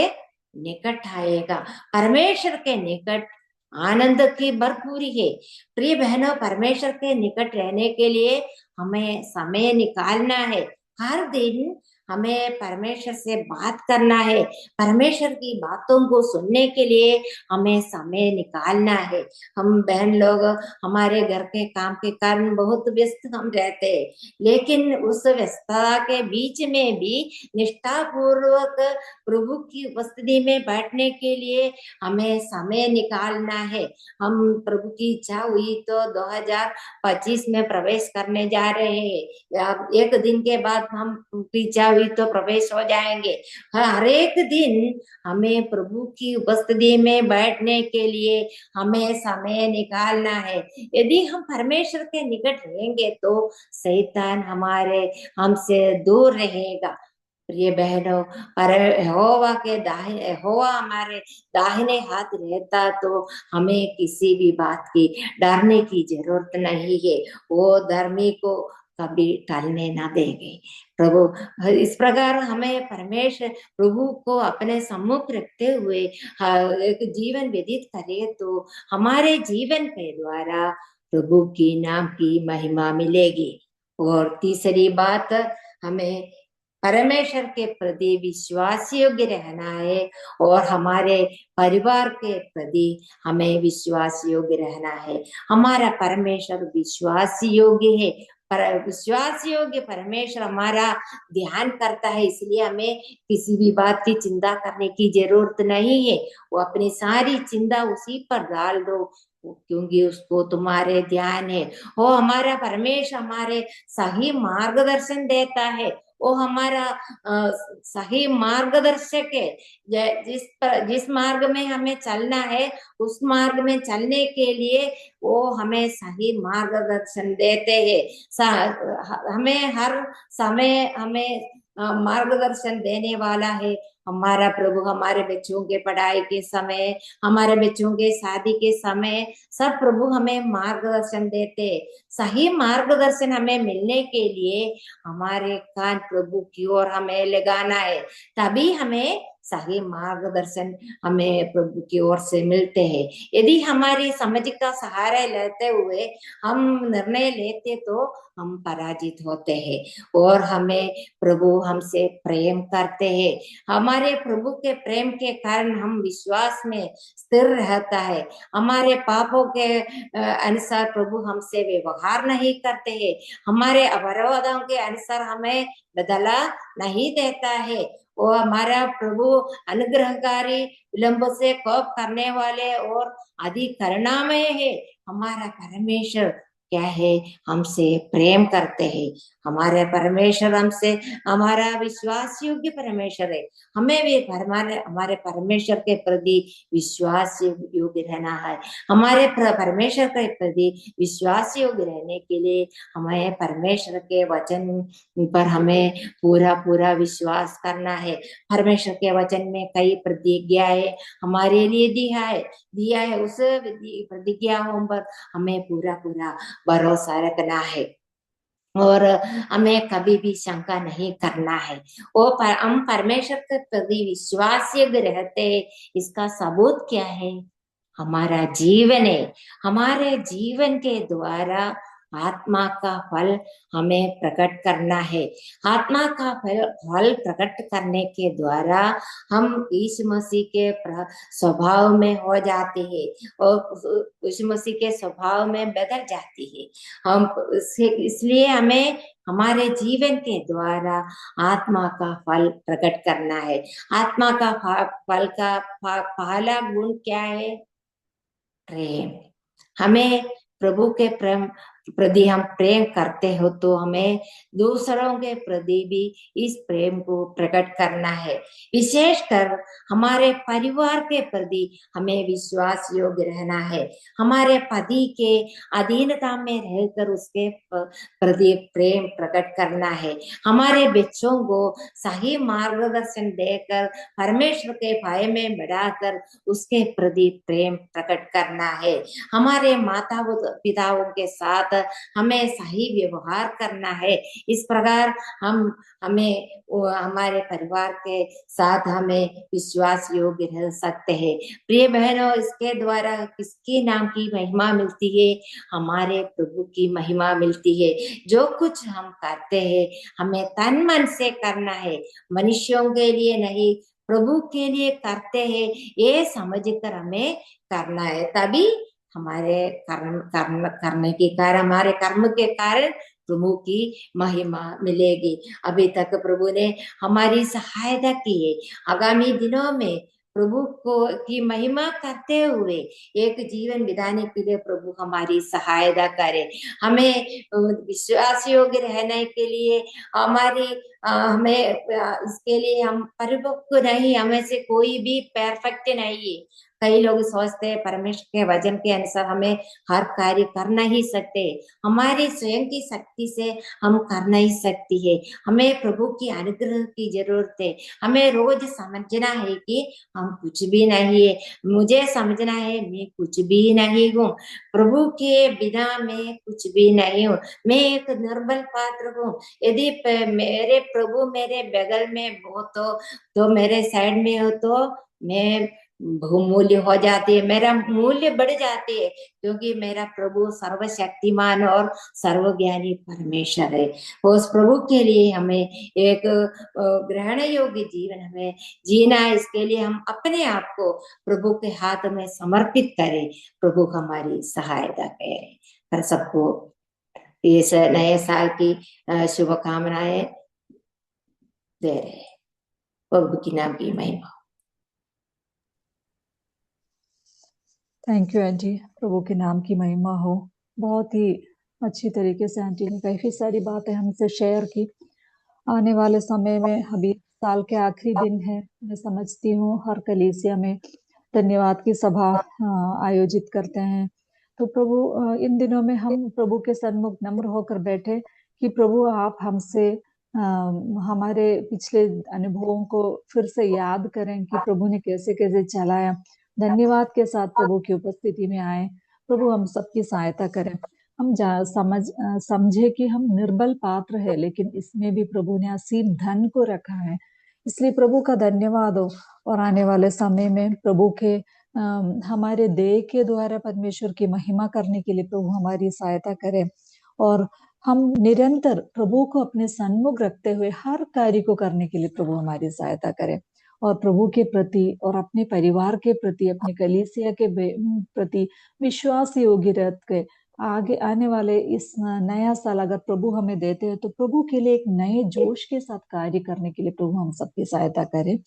Speaker 5: निकट आएगा। परमेश्वर के निकट आनंद की भरपूरी है। प्रिय बहनों, परमेश्वर के निकट रहने के लिए हमें समय निकालना है। हर दिन हमें परमेश्वर से बात करना है। परमेश्वर की बातों को सुनने के लिए हमें समय निकालना है। हम बहन लोग हमारे घर के काम के कारण बहुत व्यस्त हम रहते हैं, लेकिन उस व्यस्तता के बीच में भी निष्ठा पूर्वक प्रभु की उपस्थिति में बैठने के लिए हमें समय निकालना है। हम प्रभु की इच्छा हुई तो 2025 में प्रवेश करने जा रहे हैं। एक दिन के बाद हम इच्छा हुई तो प्रवेश हो जाएंगे। हर एक दिन हमें प्रभु की उपस्थिति में बैठने के लिए हमें समय निकालना है। यदि हम परमेश्वर के निकट रहेंगे तो शैतान हमसे दूर रहेगा। प्रिय बहनों, पर यहोवा हमारे दाहिने हाथ रहता तो हमें किसी भी बात की डरने की जरूरत नहीं है। वो धर्मी को कभी टलने ना देंगे। प्रभु इस प्रकार हमें परमेश्वर प्रभु को अपने सम्मुख रखते हुए एक जीवन व्यतीत करे तो हमारे जीवन के द्वारा प्रभु की नाम की महिमा मिलेगी। और तीसरी बात, हमें परमेश्वर के प्रति विश्वास योग्य रहना है और हमारे परिवार के प्रति हमें विश्वास योग्य रहना है। हमारा परमेश्वर विश्वास योग्य है। पर विश्वास योग्य परमेश्वर हमारा ध्यान करता है, इसलिए हमें किसी भी बात की चिंता करने की जरूरत नहीं है। वो अपनी सारी चिंता उसी पर डाल दो, क्योंकि उसको तुम्हारे ध्यान है। वो हमारा परमेश्वर हमारे सही मार्गदर्शन देता है। वो हमारा सही मार्गदर्शक है। जिस मार्ग में हमें चलना है उस मार्ग में चलने के लिए वो हमें सही मार्गदर्शन देते हैं। हमें हर समय हमें मार्गदर्शन देने वाला है। हमारा प्रभु हमारे बच्चों के पढ़ाई के समय, हमारे बच्चों के शादी के समय सब प्रभु हमें मार्गदर्शन देते। सही मार्गदर्शन हमें मिलने के लिए हमारे कान प्रभु की ओर हमें लगाना है, तभी हमें सही मार्गदर्शन हमें प्रभु की ओर से मिलते हैं। यदि हमारी समझ का सहारा लेते हुए हम निर्णय लेते तो हम पराजित होते हैं और हमें प्रभु हमसे प्रेम करते हैं। हमारे प्रभु के प्रेम के कारण हम विश्वास में स्थिर रहता है। हमारे पापों के अनुसार प्रभु हमसे व्यवहार नहीं करते हैं। हमारे अपराधों के अनुसार हमें बदला नहीं देता है। वो हमारा प्रभु अनुग्रहकारी, विलंब से कोप करने वाले और अधिक करुणामय है। हमारा परमेश्वर क्या है, हमसे प्रेम करते हैं। हमारे परमेश्वर हमसे, हमारा विश्वास योग्य परमेश्वर है। हमें भी हमारे परमेश्वर के प्रति विश्वास योग्य रहना है। हमारे परमेश्वर के प्रति विश्वास योग्य रहने के लिए हमें परमेश्वर के वचन पर हमें पूरा पूरा विश्वास करना है। परमेश्वर के वचन में कई प्रतिज्ञाएं हमारे लिए दिया है। उस प्रतिज्ञाओं पर हमें पूरा पूरा भरोसा रखना है और हमें कभी भी शंका नहीं करना है। हम परमेश्वर के प्रति विश्वास योग्य रहते हैं। इसका सबूत क्या है? हमारा जीवन है। हमारे जीवन के द्वारा आत्मा का फल हमें प्रकट करना है। आत्मा का फल प्रकट करने के द्वारा हम यीशु मसीह के स्वभाव में हो जाते हैं और यीशु मसीह के स्वभाव में बदल जाती है। हम इसलिए हमें हमारे जीवन के द्वारा आत्मा का फल प्रकट करना है। आत्मा का फल का पहला गुण क्या है? प्रेम। हमें प्रभु के प्रेम प्रति हम प्रेम करते हो तो हमें दूसरों के प्रति भी इस प्रेम को प्रकट करना है। विशेषकर हमारे परिवार के प्रति हमें विश्वास योग्य रहना है। हमारे पति के अधीनता में रहकर उसके प्रति प्रेम प्रकट करना है। हमारे बच्चों को सही मार्गदर्शन देकर परमेश्वर के भय में बढ़ाकर उसके प्रति प्रेम प्रकट करना है। हमारे माता पिताओं के साथ हमें सही व्यवहार करना है। इस प्रकार हमें हमारे परिवार के साथ हमें विश्वास योग्य रह सकते हैं। प्रिय बहनों, इसके द्वारा किसके नाम की महिमा मिलती है? हमारे प्रभु की महिमा मिलती है। जो कुछ हम करते हैं हमें तन मन से करना है, मनुष्यों के लिए नहीं, प्रभु के लिए करते हैं ये समझकर हमें करना है। तभी हमारे कर्म करने के कारण, हमारे कर्म के कारण प्रभु की महिमा मिलेगी। अभी तक प्रभु ने हमारी सहायता की है। आगामी दिनों में प्रभु की महिमा करते हुए एक जीवन बिताने के लिए प्रभु हमारी सहायता करे। हमें विश्वास योग्य रहने के लिए हमें इसके लिए हम परिपक्व नहीं, हमें से कोई भी परफेक्ट नहीं है। कई लोग सोचते हैं परमेश्वर के वचन के अनुसार हमें हर कार्य कर नहीं सकते, हमारी स्वयं की शक्ति से हम कर नहीं सकती है। हमें प्रभु की अनुग्रह की जरूरत है। हमें रोज समझना है कि हम कुछ भी नहीं है। मुझे समझना है मैं कुछ भी नहीं हूँ, प्रभु के बिना मैं कुछ भी नहीं हूँ। मैं एक निर्बल पात्र हूँ। यदि मेरे प्रभु मेरे बगल में हो तो मेरे साइड में हो तो मैं बहुमूल्य हो जाती है, मेरा मूल्य बढ़ जाती है, क्योंकि मेरा प्रभु सर्वशक्तिमान और सर्वज्ञानी परमेश्वर है। उस प्रभु के लिए हमें एक ग्रहण योग्य जीवन हमें जीना है। इसके लिए हम अपने आप को प्रभु के हाथ में समर्पित करें। प्रभु हमारी सहायता करें। पर सबको इस नए साल की शुभकामनाएं दे रहे हैं। प्रभु की नाम की महिमा।
Speaker 1: थैंक यू आंटी, प्रभु के नाम की महिमा हो। बहुत ही अच्छी तरीके से आंटी ने काफी सारी बातें हमसे शेयर की। आने वाले समय में अभी साल के आखिरी दिन है, मैं समझती हूँ हर कलीसिया में धन्यवाद की सभा आयोजित करते हैं। तो प्रभु इन दिनों में हम प्रभु के सन्मुख नम्र होकर बैठे कि प्रभु आप हमसे हमारे पिछले अनुभवों को फिर से याद करें कि प्रभु ने कैसे कैसे चलाया। धन्यवाद के साथ प्रभु की उपस्थिति में आए। प्रभु हम सबकी सहायता करें। हम समझे कि हम निर्बल पात्र है, लेकिन इसमें भी प्रभु ने असीम धन को रखा है। इसलिए प्रभु का धन्यवाद हो। और आने वाले समय में प्रभु के हमारे देह के द्वारा परमेश्वर की महिमा करने के लिए प्रभु हमारी सहायता करें। और हम निरंतर प्रभु को अपने सन्मुख रखते हुए हर कार्य को करने के लिए प्रभु हमारी सहायता करें। और प्रभु के प्रति और अपने परिवार के प्रति, अपने कलीसिया के प्रति विश्वास योग्य रह के आगे आने वाले इस नया साल अगर प्रभु हमें देते हैं, तो प्रभु के लिए एक नए जोश के साथ कार्य करने के लिए प्रभु हम सबकी सहायता करें।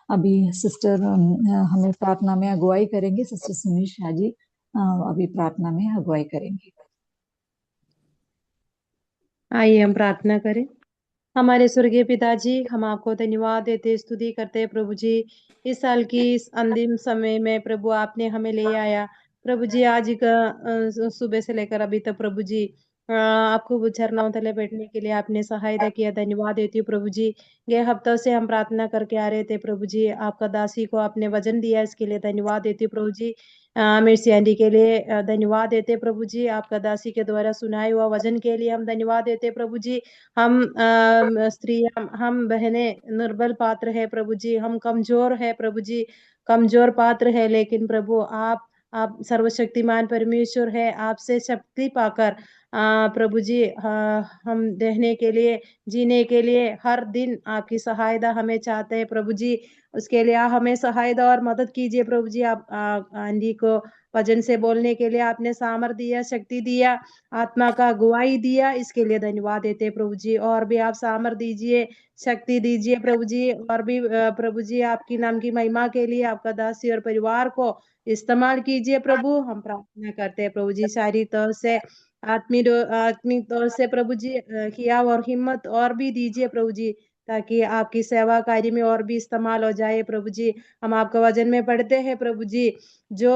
Speaker 1: अभी सिस्टर हमें प्रार्थना में अगुवाई करेंगे। सिस्टर सुनील शाह जी अभी प्रार्थना में अगुवाई करेंगे।
Speaker 7: आइए हम प्रार्थना करें। हमारे स्वर्गीय पिताजी, हम आपको धन्यवाद देते, स्तुति करते हैं प्रभु जी। इस साल की इस अंतिम समय में प्रभु आपने हमें ले आया। प्रभु जी आज का सुबह से लेकर अभी तक प्रभु जी आपको चरणाों तले बैठने के लिए आपने सहायता किया। धन्यवाद देती हूँ प्रभु जी। ये हफ्तों से हम प्रार्थना करके आ रहे थे प्रभु जी, आपका दासी को आपने वचन दिया, इसके लिए धन्यवाद देती हूँ प्रभु जी। मिर्सी आंटी के लिए धन्यवाद देते प्रभु जी। आपका दासी के द्वारा सुनाए हुआ वचन के लिए हम धन्यवाद देते प्रभु जी। हम स्त्रियां, हम बहनें निर्बल पात्र है प्रभु जी, हम कमजोर है प्रभु जी, कमजोर पात्र है, लेकिन प्रभु आप सर्वशक्तिमान परमेश्वर है। आपसे शक्ति पाकर प्रभु जी हम रहने के लिए, जीने के लिए हर दिन आपकी सहायता हमें चाहते हैं प्रभु जी। उसके लिए आप हमें सहायता और मदद कीजिए प्रभु जी। आप आंधी को वचन से बोलने के लिए आपने सामर्थ दिया, शक्ति दिया, आत्मा का अगुवाई दिया, इसके लिए धन्यवाद देते हैं प्रभु जी। और भी आप सामर्थ दीजिए, शक्ति दीजिए प्रभु जी। और भी प्रभु जी आपकी नाम की महिमा के लिए आपका दासी और परिवार को इस्तेमाल कीजिए प्रभु। हम प्रार्थना करते हैं प्रभु जी, सारी तौर से आत्मिक तौर से प्रभु जी किया और हिम्मत और भी दीजिए प्रभु जी, ताकि आपकी सेवा कार्य में और भी इस्तेमाल हो जाए प्रभु जी। हम आपका वचन में पढ़ते हैं प्रभु जी, जो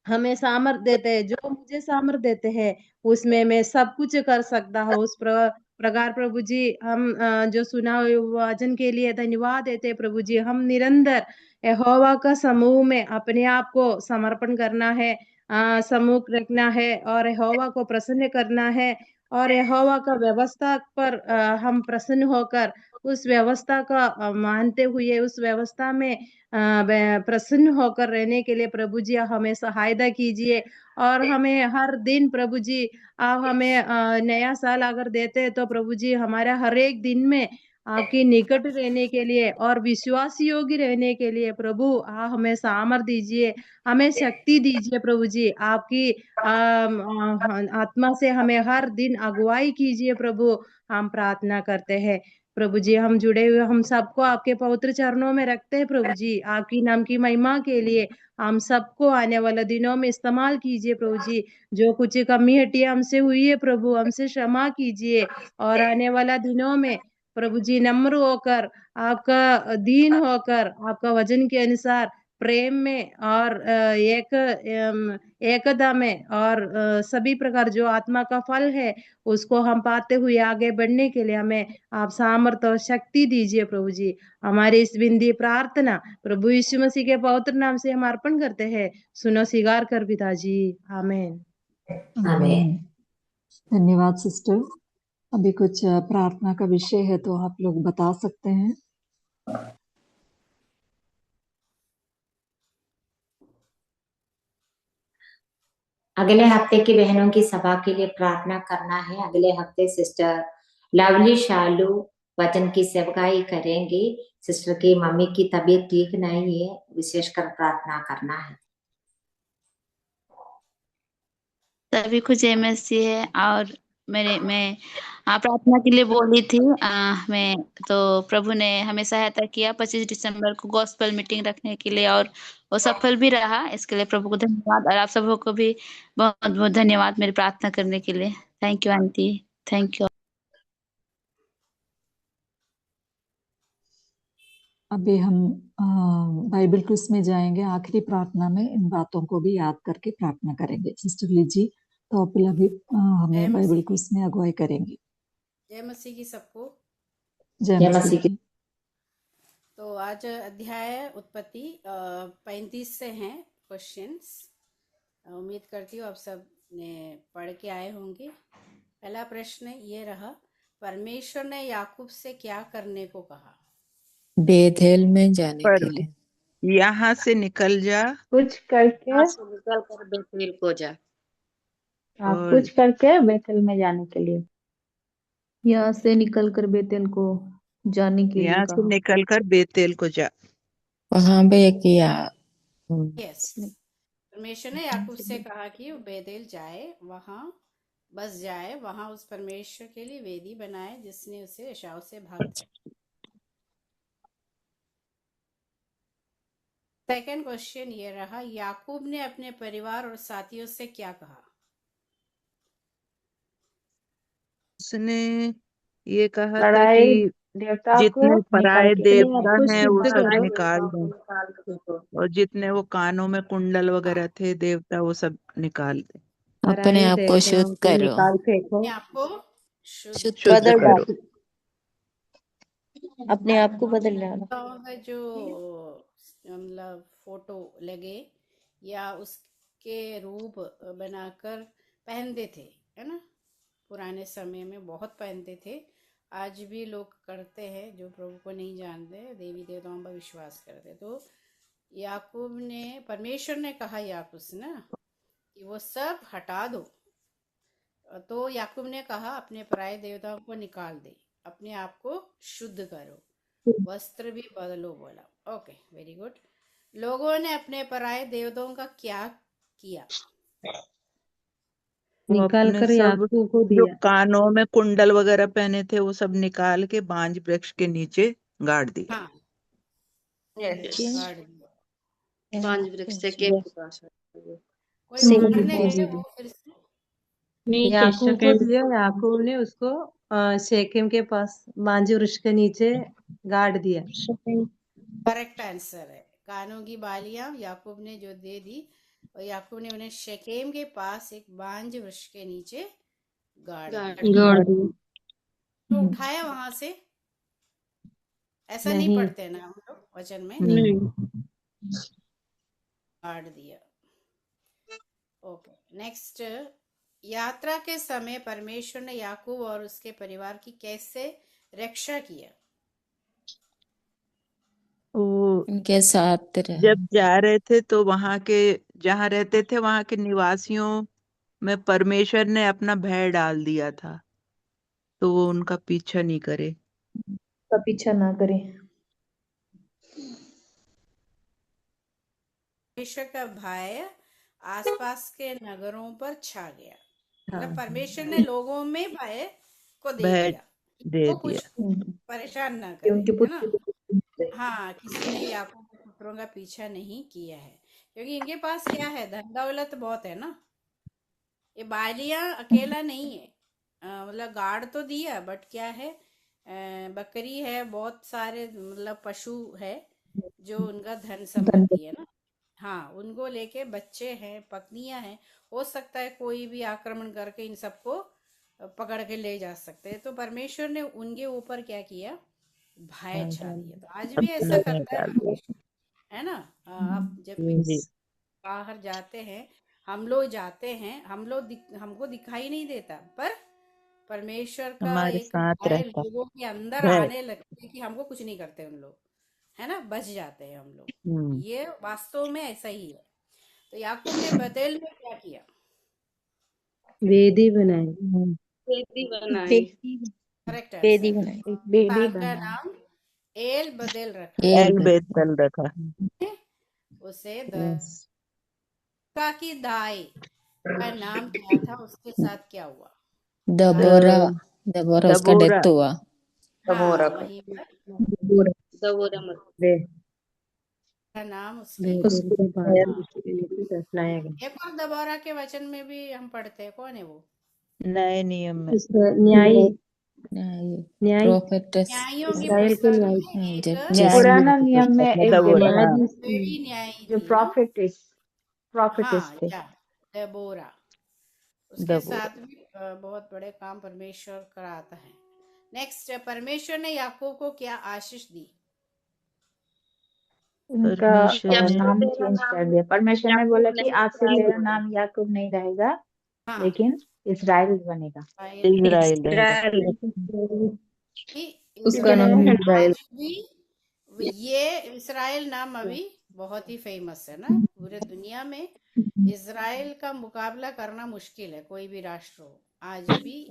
Speaker 7: हमें सामर्थ देते हैं, जो मुझे सामर्थ देते हैं, उसमें मैं सब कुछ कर सकता हूँ। उस प्रकार प्रभु जी हम जो सुना हुए वचन के लिए धन्यवाद देते हैं प्रभु जी। हम निरंतर यहोवा का समूह में अपने आप को समर्पण करना है, सम्मुख रखना है और यहोवा को प्रसन्न करना है। और यहोवा का व्यवस्था पर हम प्रसन्न होकर उस व्यवस्था का मानते हुए उस व्यवस्था में प्रसन्न होकर रहने के लिए प्रभु जी हमें सहायता कीजिए। और हमें हर दिन प्रभु जी आप हमें नया साल अगर देते हैं, तो प्रभु जी हमारा हर एक दिन में आपके निकट रहने के लिए और विश्वास योग्य रहने के लिए प्रभु आप हमें सामर्थ दीजिए, हमें शक्ति दीजिए प्रभु जी। आपकी आत्मा से हमें हर दिन अगुवाई कीजिए प्रभु। हम प्रार्थना करते हैं प्रभु जी। हम जुड़े हुए हम सबको आपके पवित्र चरणों में रखते हैं प्रभु जी। आपकी नाम की महिमा के लिए हम सबको आने वाले दिनों में इस्तेमाल कीजिए प्रभु जी। जो कुछ कमी हटिया हमसे हुई है प्रभु, हमसे क्षमा कीजिए। और आने वाला दिनों में प्रभु जी नम्र होकर, आपका दीन होकर, आपका वचन के अनुसार प्रेम में और एकता में और सभी प्रकार जो आत्मा का फल है उसको हम पाते हुए आगे बढ़ने के लिए हमें आप सामर्थ और शक्ति दीजिए प्रभु जी। हमारी इस विनती प्रार्थना प्रभु यीशु मसीह के पवित्र नाम से हम अर्पण करते हैं। सुनो स्वीकार कर पिताजी, आमीन।
Speaker 5: आमीन।
Speaker 1: धन्यवाद सिस्टर। अभी कुछ प्रार्थना का विषय है तो आप लोग बता सकते हैं।
Speaker 5: अगले हफ्ते की बहनों की सभा के लिए प्रार्थना करना है। अगले हफ्ते सिस्टर लवली शालू वचन की सेवकाई करेंगी। सिस्टर की मम्मी की तबीयत ठीक नहीं है, विशेषकर प्रार्थना करना है।
Speaker 8: सभी को जय मसीह है। और मैं प्रार्थना के लिए बोली थी। मैं तो प्रभु ने हमें सहायता किया 25 दिसंबर को गॉस्पेल मीटिंग रखने के लिए, और वो सफल भी रहा। इसके लिए प्रभु को धन्यवाद, और आप सबों को भी बहुत बहुत धन्यवाद मेरी प्रार्थना करने के लिए। Thank you aunty, thank you.
Speaker 1: अभी हम बाइबल क्विज में जाएंगे। आखिरी प्रार्थना में इन बातों को भी याद करके प्रार्थना करेंगे। सिस्टर लीजी तो अभी हमें बाइबल क्विज में अगुवाई करेंगी।
Speaker 9: जय मसीह की सबको।
Speaker 1: जय मसीह की।
Speaker 9: तो आज अध्याय उत्पत्ति 35 से हैं क्वेश्चंस। उम्मीद करती हूँ आप सब ने पढ़ के आए होंगे। पहला प्रश्न ये रहा, परमेश्वर ने याकूब से क्या करने को कहा?
Speaker 10: बेथेल में जाने के लिए।
Speaker 11: यहाँ से निकल जा,
Speaker 12: कुछ करके
Speaker 8: यहाँ से निकल कर बेतेल को जा।
Speaker 12: आप कुछ करके बेतेल में जाने के लिए।
Speaker 13: यहाँ से निकल कर बेतेल को जाने के लिए
Speaker 11: यहाँ से
Speaker 13: कहा।
Speaker 11: निकल कर बेतेल को जा।
Speaker 10: वहां पे किया।
Speaker 9: यस, परमेश्वर ने याकूब से कहा कि वो बेतेल जाए, वहां बस जाए, वहां उस परमेश्वर के लिए वेदी बनाए जिसने उसे एसाव से भाग। सेकंड क्वेश्चन ये रहा, याकूब ने अपने परिवार और साथियों से क्या कहा?
Speaker 11: उसने ये कहा था
Speaker 12: पराए
Speaker 11: कि
Speaker 12: देवता को
Speaker 11: जितने पराए
Speaker 12: निकाल के
Speaker 11: देवता
Speaker 7: को
Speaker 11: हैं वो
Speaker 7: शुद्ध
Speaker 11: सब
Speaker 7: करो।
Speaker 11: निकाल दो, और जितने वो कानों में कुंडल वगैरह थे देवता वो सब निकाल दे।
Speaker 10: अपने आप को शुद्ध करो।
Speaker 12: निकाल फेंको,
Speaker 9: अपने आप को
Speaker 11: शुद्ध
Speaker 13: बदल
Speaker 11: करो।
Speaker 13: अपने आप को बदल डालो।
Speaker 9: जो मतलब फोटो लगे या उसके रूप बनाकर पहनते थे, है ना, पुराने समय में बहुत पहनते थे। आज भी लोग करते हैं जो प्रभु को नहीं जानते, देवी देवताओं पर विश्वास करते। तो याकूब ने, परमेश्वर ने कहा याकूब से ना कि वो सब हटा दो। तो याकूब ने कहा अपने पराये देवताओं को निकाल दे, अपने आप को शुद्ध करो, वस्त्र भी बदलो बोला। Okay, very good. लोगों ने अपने पराये देवताओं का क्या किया?
Speaker 7: निकाल कर याकूब को
Speaker 11: जो
Speaker 7: दिया।
Speaker 11: कानों में कुंडल वगैरह पहने थे वो सब निकाल के बांज वृक्ष के नीचे गाड़ दिया।
Speaker 9: हाँ, गाड़ दिया।
Speaker 8: बांज वृक्ष से के पास
Speaker 9: कोई पढ़ने गए वो फिर से
Speaker 7: याकूब को दिया, याकूब ने उसको शेकेम के पास बांज वृक्ष के नीचे गाड़ दिया।
Speaker 9: करेक्ट आंसर है। कानों की बालियां याकूब ने जो दे दी, और याकूब ने उन्हें शेकेम के पास एक बांज वृक्ष के नीचे गाड़ दिया। तो उठाया वहां से, ऐसा नहीं पढ़ते ना हम लोग वचन में, गाड़ दिया। Okay, next. यात्रा के समय परमेश्वर ने याकूब और उसके परिवार की कैसे रक्षा किया?
Speaker 10: उनके साथ
Speaker 11: जब जा रहे थे तो वहां के, जहाँ रहते थे वहां के निवासियों में परमेश्वर ने अपना भय डाल दिया था, तो वो उनका पीछा नहीं करे।
Speaker 13: पीछा ना करे।
Speaker 9: परमेश्वर का भय आसपास के नगरों पर छा गया। मतलब परमेश्वर ने लोगों में भय को दे दिया, कुछ परेशान ना करे, है ना। हाँ, किसी ने याकूब के पुत्रों का पीछा नहीं किया है, क्योंकि इनके पास क्या है, धन दौलत बहुत है ना। ये बालियां अकेला नहीं है, मतलब गाड़ तो दिया, बट क्या है, बकरी है, बहुत सारे मतलब पशु है जो उनका धन संपत्ति है ना। हाँ, उनको लेके बच्चे हैं, पत्नियां हैं, हो सकता है कोई भी आक्रमण करके इन सबको पकड़ के ले जा सकते हैं। तो परमेश्वर ने उनके ऊपर क्या किया, भय छा दिया। तो आज भी ऐसा करता है परमेश्वर, है ना। आप जब बाहर जाते हैं, हम लोग जाते हैं, हमको दिखाई नहीं देता, पर परमेश्वर का एक भय लोगों के अंदर आने लगती है कि हमको कुछ नहीं करते उन लोग, है ना, बच जाते हैं हम लोग। ये वास्तव में ऐसा ही है। तो याकूब ने बेतेल में क्या किया?
Speaker 7: वेदी बनाई।
Speaker 9: Correct answer. का नाम एल बदेल रखा। उसे की दाई का नाम क्या था, उसके साथ क्या हुआ?
Speaker 10: दबोरा उसका डेथ हुआ।
Speaker 9: वहीं पर नाम उसकी। एक और दबोरा के वचन में भी हम पढ़ते हैं, कौन है वो?
Speaker 11: नए नियम में
Speaker 7: न्यायी
Speaker 9: न्यायियों की पुस्तक में एक
Speaker 12: पुराना नियम में एक
Speaker 9: न्यायी
Speaker 12: जो प्रॉफिटेस थे,
Speaker 9: दबोरा, उसके साथ भी बहुत बड़े काम परमेश्वर कराता है। नेक्स्ट, परमेश्वर ने याकूब को क्या आशीष दी?
Speaker 12: उनका
Speaker 11: परमेश्वर ने
Speaker 12: नाम चेंज कर दिया। परमेश्वर ने बोला कि आज से तेरा नाम याकूब नहीं रहेगा,
Speaker 9: हाँ,
Speaker 12: लेकिन इस्राएल बनेगा।
Speaker 11: इजराइल रहेगा।
Speaker 13: उसका नाम
Speaker 9: इस्राएल
Speaker 13: इजराइल।
Speaker 9: आज भी ये इस्राएल नाम अभी बहुत ही फेमस है ना पूरे दुनिया में। इस्राएल का मुकाबला करना मुश्किल है, कोई भी राष्ट्र हो। आज भी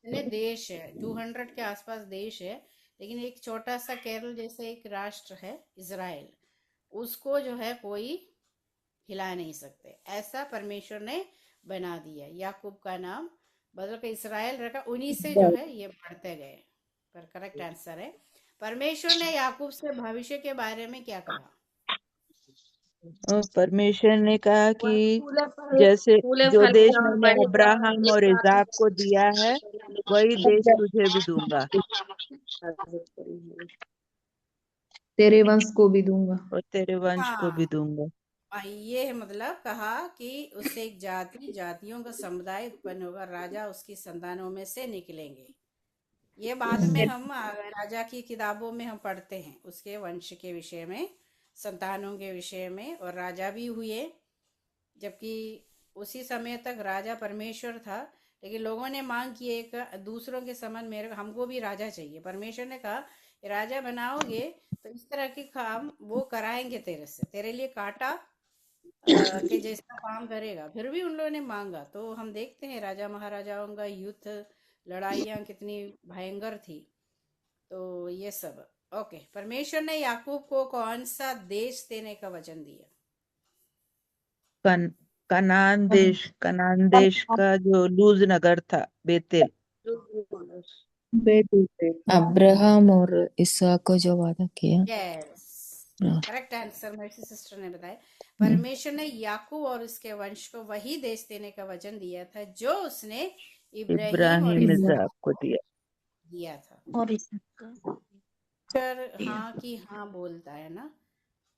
Speaker 9: इतने देश है, 200 के आसपास देश है, लेकिन एक छोटा सा केरल जैसे एक राष्ट्र है इस्राएल, उसको जो है कोई हिला नहीं सकते। ऐसा परमेश्वर ने बना दिया। याकूब का नाम बदल कर इस्राएल रखा, उन्हीं से जो है ये बढ़ते गए। पर करेक्ट आंसर है, परमेश्वर ने याकूब से भविष्य के बारे में क्या कहा?
Speaker 11: और परमेश्वर ने कहा कि जैसे जो देश मैंने अब्राहम और इसाक को दिया है वही देश तुझे भी दूंगा
Speaker 13: तेरे वंश को भी दूंगा।
Speaker 11: और तेरे वंश को भी
Speaker 9: हाँ,
Speaker 11: दूंगा।
Speaker 9: ये है मतलब कहा कि उससे एक जाति, जातियों का समुदाय उत्पन्न होगा, राजा उसकी संतानों में से निकलेंगे। ये बाद में हम राजा की किताबों में हम पढ़ते हैं उसके वंश के विषय में, संतानों के विषय में, और राजा भी हुए। जबकि उसी समय तक राजा परमेश्वर था, लेकिन लोगों ने मांग की एक दूसरों के समान मेरे हमको भी राजा चाहिए। परमेश्वर ने कहा राजा बनाओगे तो इस तरह के काम वो कराएंगे तेरे से, तेरे लिए काटा के जैसा काम करेगा। फिर भी उन लोगों ने मांगा, तो हम देखते हैं राजा महाराजाओं का युद्ध, लड़ाइयाँ कितनी भयंकर थी। तो ये सब ओके। परमेश्वर ने याकूब को कौन सा देश देने का वचन दिया?
Speaker 11: कनान देश का जो लूज नगर था, बेतेल।
Speaker 10: अब्राहम और इसहाक को जो वादा किया।
Speaker 9: यस, करेक्ट आंसर मेरी सिस्टर ने बताया। परमेश्वर ने याकूब और उसके वंश को वही देश देने का वचन दिया था जो उसने इब्राहिम और
Speaker 11: इसहाक को
Speaker 9: दिया था।
Speaker 13: और
Speaker 9: हाँ कि हाँ बोलता है ना,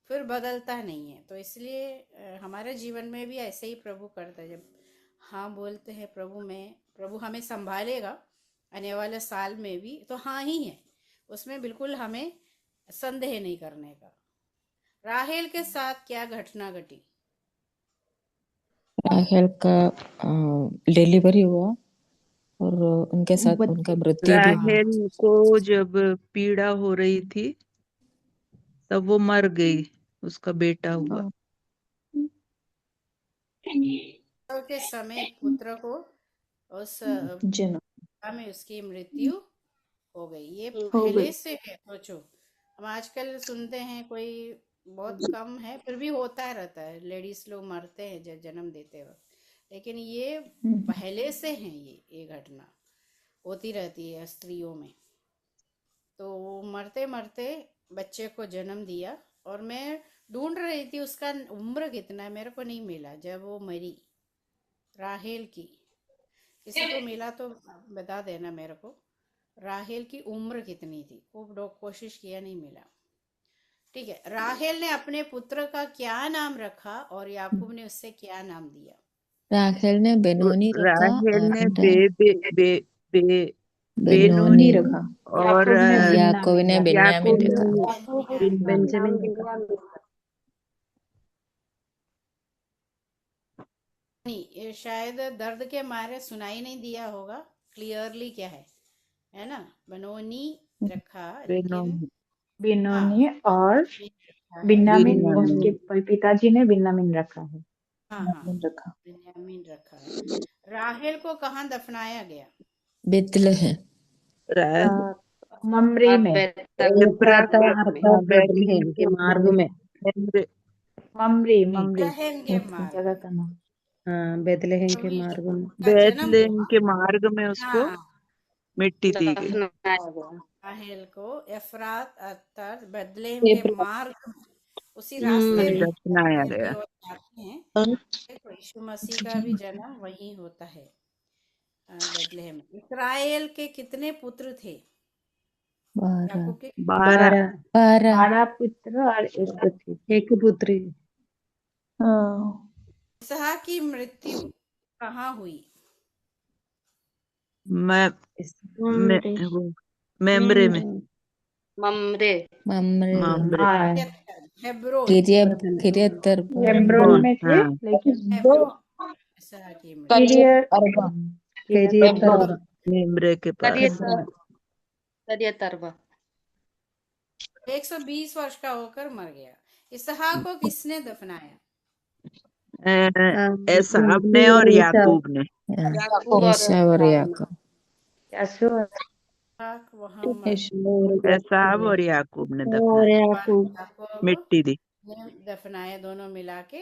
Speaker 9: फिर बदलता नहीं है। तो इसलिए हमारे जीवन में भी ऐसे ही प्रभु करता है। जब हाँ बोलते हैं प्रभु में, प्रभु हमें संभालेगा आने वाले साल में भी, तो हाँ ही है, उसमें बिल्कुल हमें संदेह नहीं करने का। राहेल के साथ क्या घटना घटी?
Speaker 10: राहेल का डिलीवरी हुआ और उनके साथ उनका मृत्यु भी हुआ।
Speaker 11: राहेल को जब पीड़ा हो रही थी तब वो मर गई, उसका बेटा हुआ।
Speaker 9: के समय एक पुत्र को उस में उसकी मृत्यु हो गई। ये पहले से है। सोचो, हम आजकल सुनते हैं कोई बहुत कम है, फिर भी होता रहता है, लेडीज लोग मरते हैं जब जन्म देते वक्त, लेकिन ये पहले से है। ये घटना होती रहती है स्त्रियों में। तो मरते मरते बच्चे को जन्म दिया, और मैं ढूंढ रही थी उसका उम्र कितना है, मेरे को नहीं मिला। जब वो मरी राहेल की, किसी को मिला तो बता देना मेरे को, राहेल की उम्र कितनी थी। खूब कोशिश किया, नहीं मिला। ठीक है, राहेल ने अपने पुत्र का क्या नाम रखा और याकूब ने उससे क्या नाम दिया?
Speaker 10: राहेल ने बेनोनी रखा।
Speaker 11: राहेल ने बेनोनी रखा और
Speaker 10: याकूब ने बेन्यामीन रखा।
Speaker 7: बेंजामिन रखा।
Speaker 9: नहीं, ये शायद दर्द के मारे सुनाई नहीं दिया होगा क्लियरली क्या है ना। बनोनी रखा, लेकिन
Speaker 12: बिन्नोनी और बिन्यामीन, उसके पिताजी ने बिन्यामीन रखा है।
Speaker 9: बिन्यामीन रखा है। राहेल को कहाँ दफनाया गया?
Speaker 10: बेतलहम।
Speaker 12: ममरे में,
Speaker 7: बेतलहम के मार्ग में।
Speaker 12: ममरे
Speaker 9: के मार्ग,
Speaker 12: जगह का नाम।
Speaker 7: हाँ, बेतलहम के मार्ग में।
Speaker 11: बेतलहम के मार्ग में उसको मिट्टी दी गई।
Speaker 9: राहेल को एफ्रात अर्थात बेतलहम के मार्ग, उसी रास्ते में
Speaker 11: दफनाया गया।
Speaker 9: जाते हैं। यीशु मसीह का भी जन्म वही होता है, बेतलहम। इस्राएल के कितने पुत्र थे?
Speaker 12: 12 पुत्र और
Speaker 7: एक पुत्री।
Speaker 9: इसहाक की मृत्यु कहाँ हुई?
Speaker 11: मेमरे में
Speaker 14: ममरे
Speaker 10: ममरे
Speaker 11: मामरे
Speaker 9: हेब्रोन
Speaker 10: किरियतर
Speaker 12: हेब्रोन में थे,
Speaker 11: हाँ
Speaker 12: लेकिन
Speaker 9: ऐसा की में
Speaker 12: किरियत
Speaker 1: किरियत
Speaker 14: हेब्रोन
Speaker 11: मेमरे के पास
Speaker 14: करियत अरबा
Speaker 9: 120 वर्ष का होकर मर गया। इसहाक को किसने दफनाया?
Speaker 11: एसाव ने और याकूब ने।
Speaker 14: याकूब और
Speaker 10: एसाव और याकूब
Speaker 9: इसहाक वहां
Speaker 11: एसाव और याकूब ने
Speaker 5: और
Speaker 11: दफनाया,
Speaker 5: याकूब
Speaker 9: याकूब
Speaker 11: मिट्टी दी।
Speaker 9: ने दफनाया, दोनों मिला के।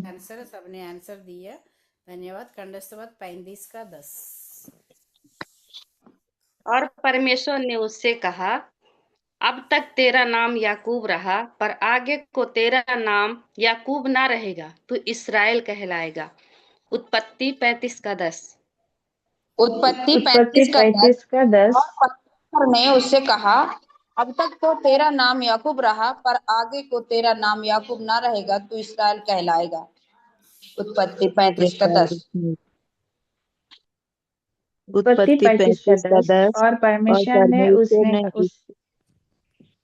Speaker 9: आंसर सबने आंसर दिया, धन्यवाद। कंडस्तवत 35 का 10।
Speaker 14: और परमेश्वर ने उससे कहा, अब तक तेरा नाम याकूब रहा, पर आगे को तेरा नाम याकूब ना रहेगा, तू इस्राएल कहलाएगा। उत्पत्ति 35 का 10।
Speaker 5: उत्पत्ति
Speaker 12: उत्पत्ति
Speaker 5: 35 का 10।
Speaker 12: 35 का 10।
Speaker 5: और परमेश्वर ने उससे कहा, अब तक तो तेरा नाम याकूब रहा, पर आगे को तेरा नाम याकूब ना रहेगा, तू इस्राएल कहलाएगा। उत्पत्ति 35 का 10।
Speaker 12: उत्पत्ति 35 का 10। और परमेश्वर ने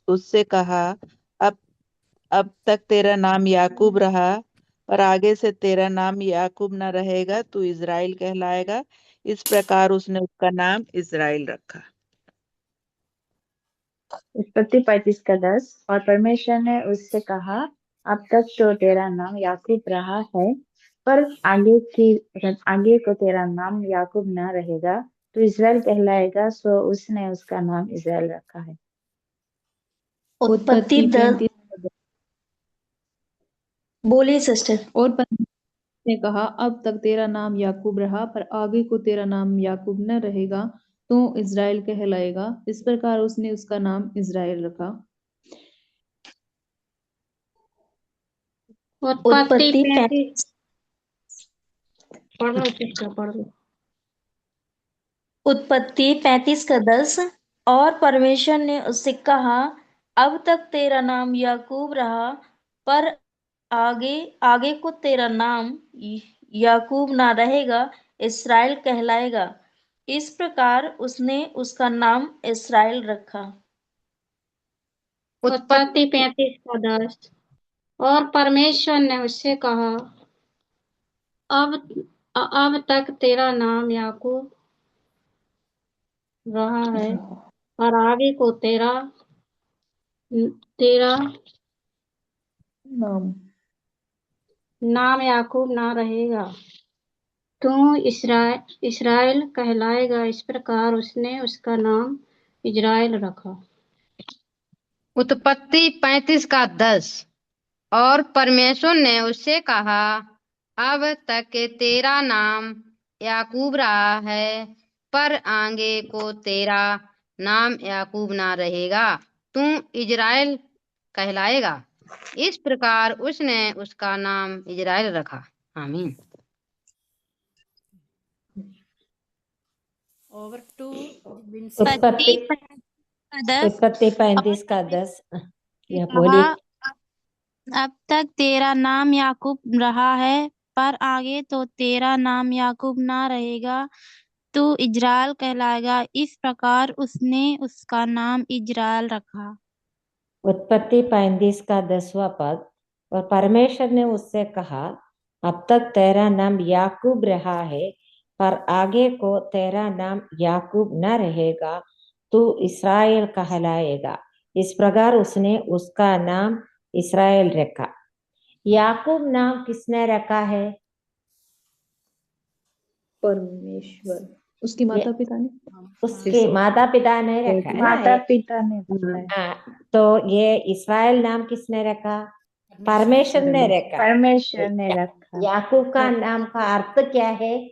Speaker 11: उससे कहा, अब तक तेरा नाम याकूब रहा, पर आगे से तेरा नाम याकूब न रहेगा, तू इज़राइल कहलाएगा। इस प्रकार उसने उसका नाम इज़राइल रखा।
Speaker 12: उत्पत्ति 35 का 10। और परमेश्वर ने उससे कहा, अब तक तो तेरा नाम याकूब रहा है, पर आगे को तेरा नाम याकूब ना रहेगा, तो इज़राइल कहलाएगा। सो उसने उसका नाम इज़राइल रखा है।
Speaker 5: उत्पत्ति 10। बोलिए सिस्टर।
Speaker 13: और परमेश्वर ने कहा, अब तक तेरा नाम याकूब रहा, पर आगे को तेरा नाम याकूब न रहेगा, तो इज़राइल कहलाएगा। इस प्रकार उसने उसका नाम इज़राइल रखा।
Speaker 5: उत्पत्ति 35। उत्पत्ति 35 का 10। और परमेश्वर ने उससे कहा, अब तक तेरा नाम याकूब रहा, पर आगे को तेरा नाम याकूब ना रहेगा, इस्राएल कहलाएगा। इस प्रकार उसने उसका नाम इस्राएल रखा।
Speaker 15: उत्पत्ति 35 का 10। और परमेश्वर ने उससे कहा, अब तक तेरा नाम याकूब रहा है, और आगे को तेरा नाम याकूब ना रहेगा, तू इस्राएल कहलाएगा। इस प्रकार उसने उसका नाम इज़राइल रखा।
Speaker 16: उत्पत्ति 35 का 10। और परमेश्वर ने उससे कहा, अब तक तेरा नाम याकूब रहा है, पर आगे को तेरा नाम याकूब ना रहेगा, तू इज़राइल कहलाएगा। इस प्रकार उसने उसका नाम इज़राइल रखा। आमीन।
Speaker 9: ओवर टू
Speaker 5: उत्पत्ति 35 का 10। यह बोलिए।
Speaker 17: अब तक तेरा नाम याकूब रहा है, पर आगे तो तेरा नाम याकूब ना रहेगा, तू इज़राइल कहलाएगा। इस प्रकार उसने उसका नाम इज़राइल रखा।
Speaker 5: उत्पत्ति 35 का 10वां पद। और परमेश्वर ने उससे कहा, अब तक तेरा नाम याकूब रहा है, पर आगे को तेरा नाम याकूब न रहेगा, तू इस्राएल कहलाएगा। इस प्रकार उसने उसका नाम इस्राएल रखा। याकूब नाम किसने रखा है?
Speaker 13: परमेश्वर। उसके माता पिता ने
Speaker 5: उसके माता पिता ने रखा है ना।
Speaker 12: माता पिता ने रखा है।
Speaker 5: तो ये इस्राएल नाम किसने रखा? परमेश्वर ने रखा।
Speaker 12: परमेश्वर ने रखा।
Speaker 5: याकूब का नाम का अर्थ क्या है?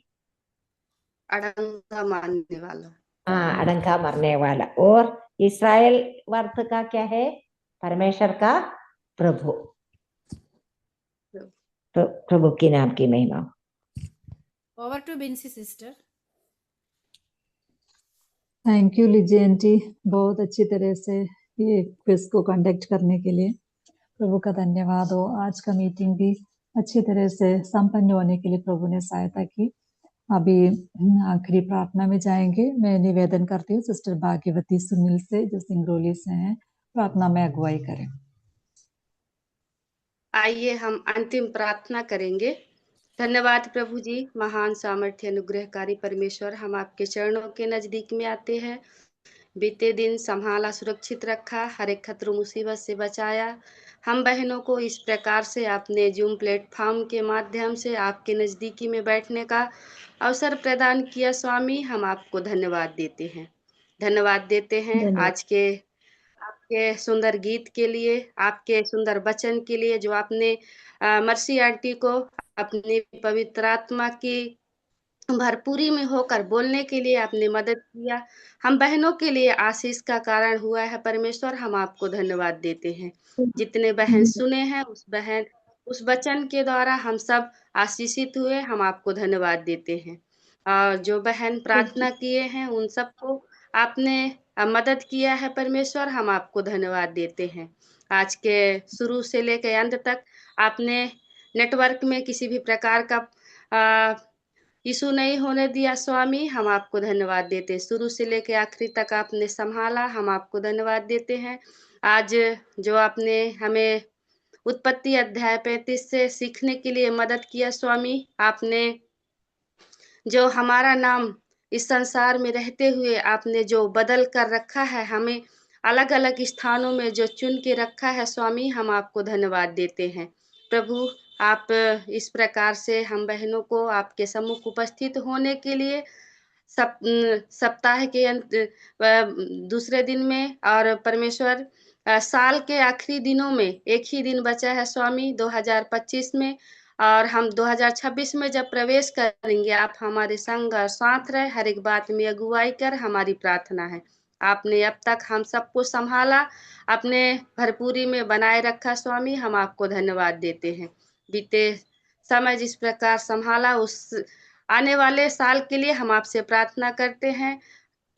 Speaker 14: अड़ंगा मारने वाला।
Speaker 5: हाँ, अड़ंगा मरने वाला। और इस्राएल अर्थ का क्या है? परमेश्वर का प्रभु। तो प्रभु के नाम की महिमा।
Speaker 9: Over to Bincy sister.
Speaker 1: Thank you लीजिए आंटी, बहुत अच्छी तरह से ये क्विज को कंडक्ट करने के लिए प्रभु का धन्यवाद हो। आज का मीटिंग भी अच्छी तरह से संपन्न होने के लिए प्रभु ने सहायता की। अभी आखिरी प्रार्थना में जाएंगे। मैं निवेदन करती हूँ सिस्टर भाग्यवती सुनील से, जो सिंगरौली से हैं, प्रार्थना में अगुवाई करें।
Speaker 14: आइए हम अंतिम प्रार्थना करेंगे। धन्यवाद प्रभु जी, महान सामर्थ्य अनुग्रहकारी परमेश्वर, हम आपके चरणों के नजदीक में आते हैं। बीते दिन संभाला, सुरक्षित रखा, हर एक खतरों मुसीबत से बचाया। हम बहनों को इस प्रकार से आपने जूम प्लेटफॉर्म के माध्यम से आपके नज़दीकी में बैठने का अवसर प्रदान किया। स्वामी, हम आपको धन्यवाद देते हैं, धन्यवाद देते हैं आज के आपके सुंदर गीत के लिए, आपके सुंदर वचन के लिए, जो आपने मर्सी आंटी को अपनी पवित्र आत्मा की भरपूरी में होकर बोलने के लिए आपने मदद किया। हम बहनों के लिए आशीष का कारण हुआ है परमेश्वर, हम आपको धन्यवाद देते हैं। जितने बहन सुने हैं उस वचन के द्वारा हम सब आशीषित हुए, हम आपको धन्यवाद देते हैं। और जो बहन प्रार्थना किए हैं उन सबको आपने मदद किया है परमेश्वर, हम आपको धन्यवाद देते हैं। आज के शुरू से लेकर अंत तक आपने नेटवर्क में किसी भी प्रकार का इशू नहीं होने दिया। स्वामी, हम आपको धन्यवाद देते हैं। शुरू से लेकर आखिरी तक आपने संभाला, हम आपको धन्यवाद देते हैं। आज जो आपने हमें उत्पत्ति अध्याय 35 से सीखने के लिए मदद किया स्वामी, आपने जो हमारा नाम इस संसार में रहते हुए आपने जो बदल कर रखा है, हमें अलग अलग स्थानों में जो चुन के रखा है स्वामी, हम आपको धन्यवाद देते हैं। प्रभु, आप इस प्रकार से हम बहनों को आपके सम्मुख उपस्थित होने के लिए सप्ताह के अंत दूसरे दिन में और परमेश्वर साल के आखिरी दिनों में एक ही दिन बचा है स्वामी 2025 में, और हम 2026 में जब प्रवेश करेंगे, आप हमारे संग और साथ रहे, हर एक बात में अगुवाई कर, हमारी प्रार्थना है। आपने अब तक हम सबको संभाला, अपने भरपूरी में बनाए रखा स्वामी, हम आपको धन्यवाद देते हैं। बीते समय जिस प्रकार संभाला, उस आने वाले साल के लिए हम आपसे प्रार्थना करते हैं,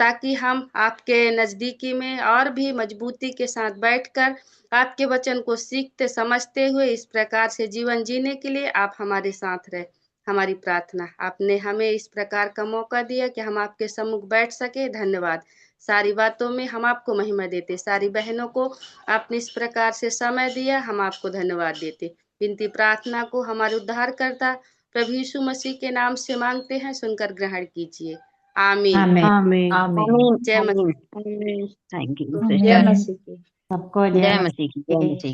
Speaker 14: ताकि हम आपके नजदीकी में और भी मजबूती के साथ बैठकर आपके वचन को सीखते समझते हुए इस प्रकार से जीवन जीने के लिए आप हमारे साथ रहे, हमारी प्रार्थना। आपने हमें इस प्रकार का मौका दिया कि हम आपके सम्मुख बैठ सके, धन्यवाद। सारी बातों में हम आपको महिमा देते, सारी बहनों को आपने इस प्रकार से समय दिया, हम आपको धन्यवाद देते। विनती प्रार्थना को हमारे उद्धारकर्ता प्रभु यीशु मसीह के नाम से मांगते हैं, सुनकर ग्रहण कीजिए। आमीन।
Speaker 12: आमीन।
Speaker 14: जय मसीह।
Speaker 8: थैंक यू
Speaker 12: जय मसीह की।
Speaker 5: सबको
Speaker 8: जय मसीह की।